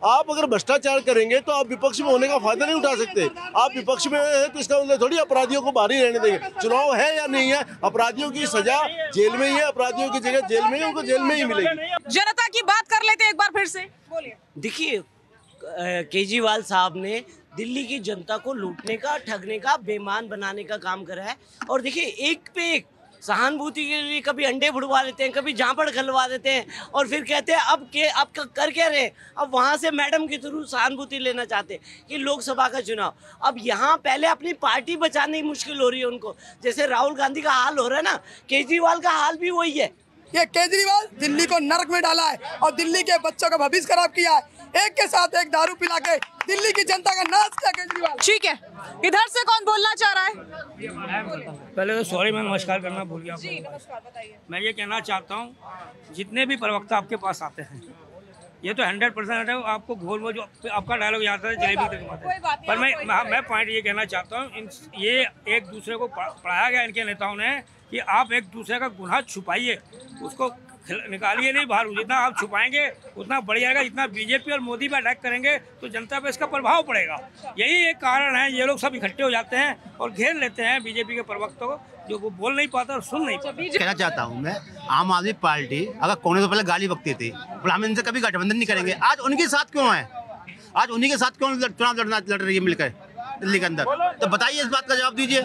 आप अगर भ्रष्टाचार करेंगे तो आप विपक्ष में होने का फायदा नहीं उठा सकते। आप विपक्ष में है तो इसका मतलब थोड़ी अपराधियों को बाहर ही रहने देंगे। चुनाव है या नहीं है, अपराधियों की सजा जेल में ही है, अपराधियों की जगह जेल में ही, उनको जेल में ही मिलेगी। जनता की बात कर लेते हैं एक बार फिर से, बोलिए। देखिए, केजरीवाल साहब ने दिल्ली की जनता को लूटने का, ठगने का, बेईमान बनाने का काम करा है। और देखिए, एक पे एक सहानुभूति के लिए कभी अंडे बुड़वा देते हैं, कभी जापड़ खलवा देते हैं और फिर कहते हैं अब कर क्या रहे, अब वहाँ से मैडम के थ्रू सहानुभूति लेना चाहते हैं कि लोकसभा का चुनाव। अब यहाँ पहले अपनी पार्टी बचाने की मुश्किल हो रही है उनको, जैसे राहुल गांधी का हाल हो रहा है ना, केजरीवाल का हाल भी वही है। ये केजरीवाल दिल्ली को नरक में डाला है और दिल्ली के बच्चों का भविष्य खराब किया है। एक के साथ एक दारू पिला के दिल्ली की जनता का नाश किया केजरीवाल। ठीक है, इधर से कौन बोलना चाह रहा है? पहले तो सॉरी, मैं नमस्कार करना भूल गया। जी नमस्कार, बताइए। मैं ये कहना चाहता हूँ, जितने भी प्रवक्ता आपके पास आते हैं, ये तो 100% है, आपको घोल वो जो आपका डायलॉग याद है जलेबी तक। पर मैं पॉइंट ये कहना चाहता हूँ, ये एक दूसरे को पढ़ाया गया इनके नेताओं ने कि आप एक दूसरे का गुनाह छुपाइए, उसको निकालिए नहीं बाहर। जितना आप छुपाएंगे उतना बढ़ जाएगा। जितना बीजेपी और मोदी पे अटैक करेंगे तो जनता पे इसका प्रभाव पड़ेगा। यही एक कारण है, ये लोग सब इकट्ठे हो जाते हैं और घेर लेते हैं बीजेपी के प्रवक्ता को, जो वो बोल नहीं पाता और सुन नहीं पाता। कहना चाहता हूँ मैं, आम आदमी पार्टी अगर कांग्रेस तो पहले गाली बकती थी, हम इनसे कभी गठबंधन नहीं करेंगे। आज उनके साथ क्यों है? आज उन्हीं के साथ क्यों चुनाव लड़ रही है मिलकर दिल्ली के अंदर? तो बताइए, इस बात का जवाब दीजिए।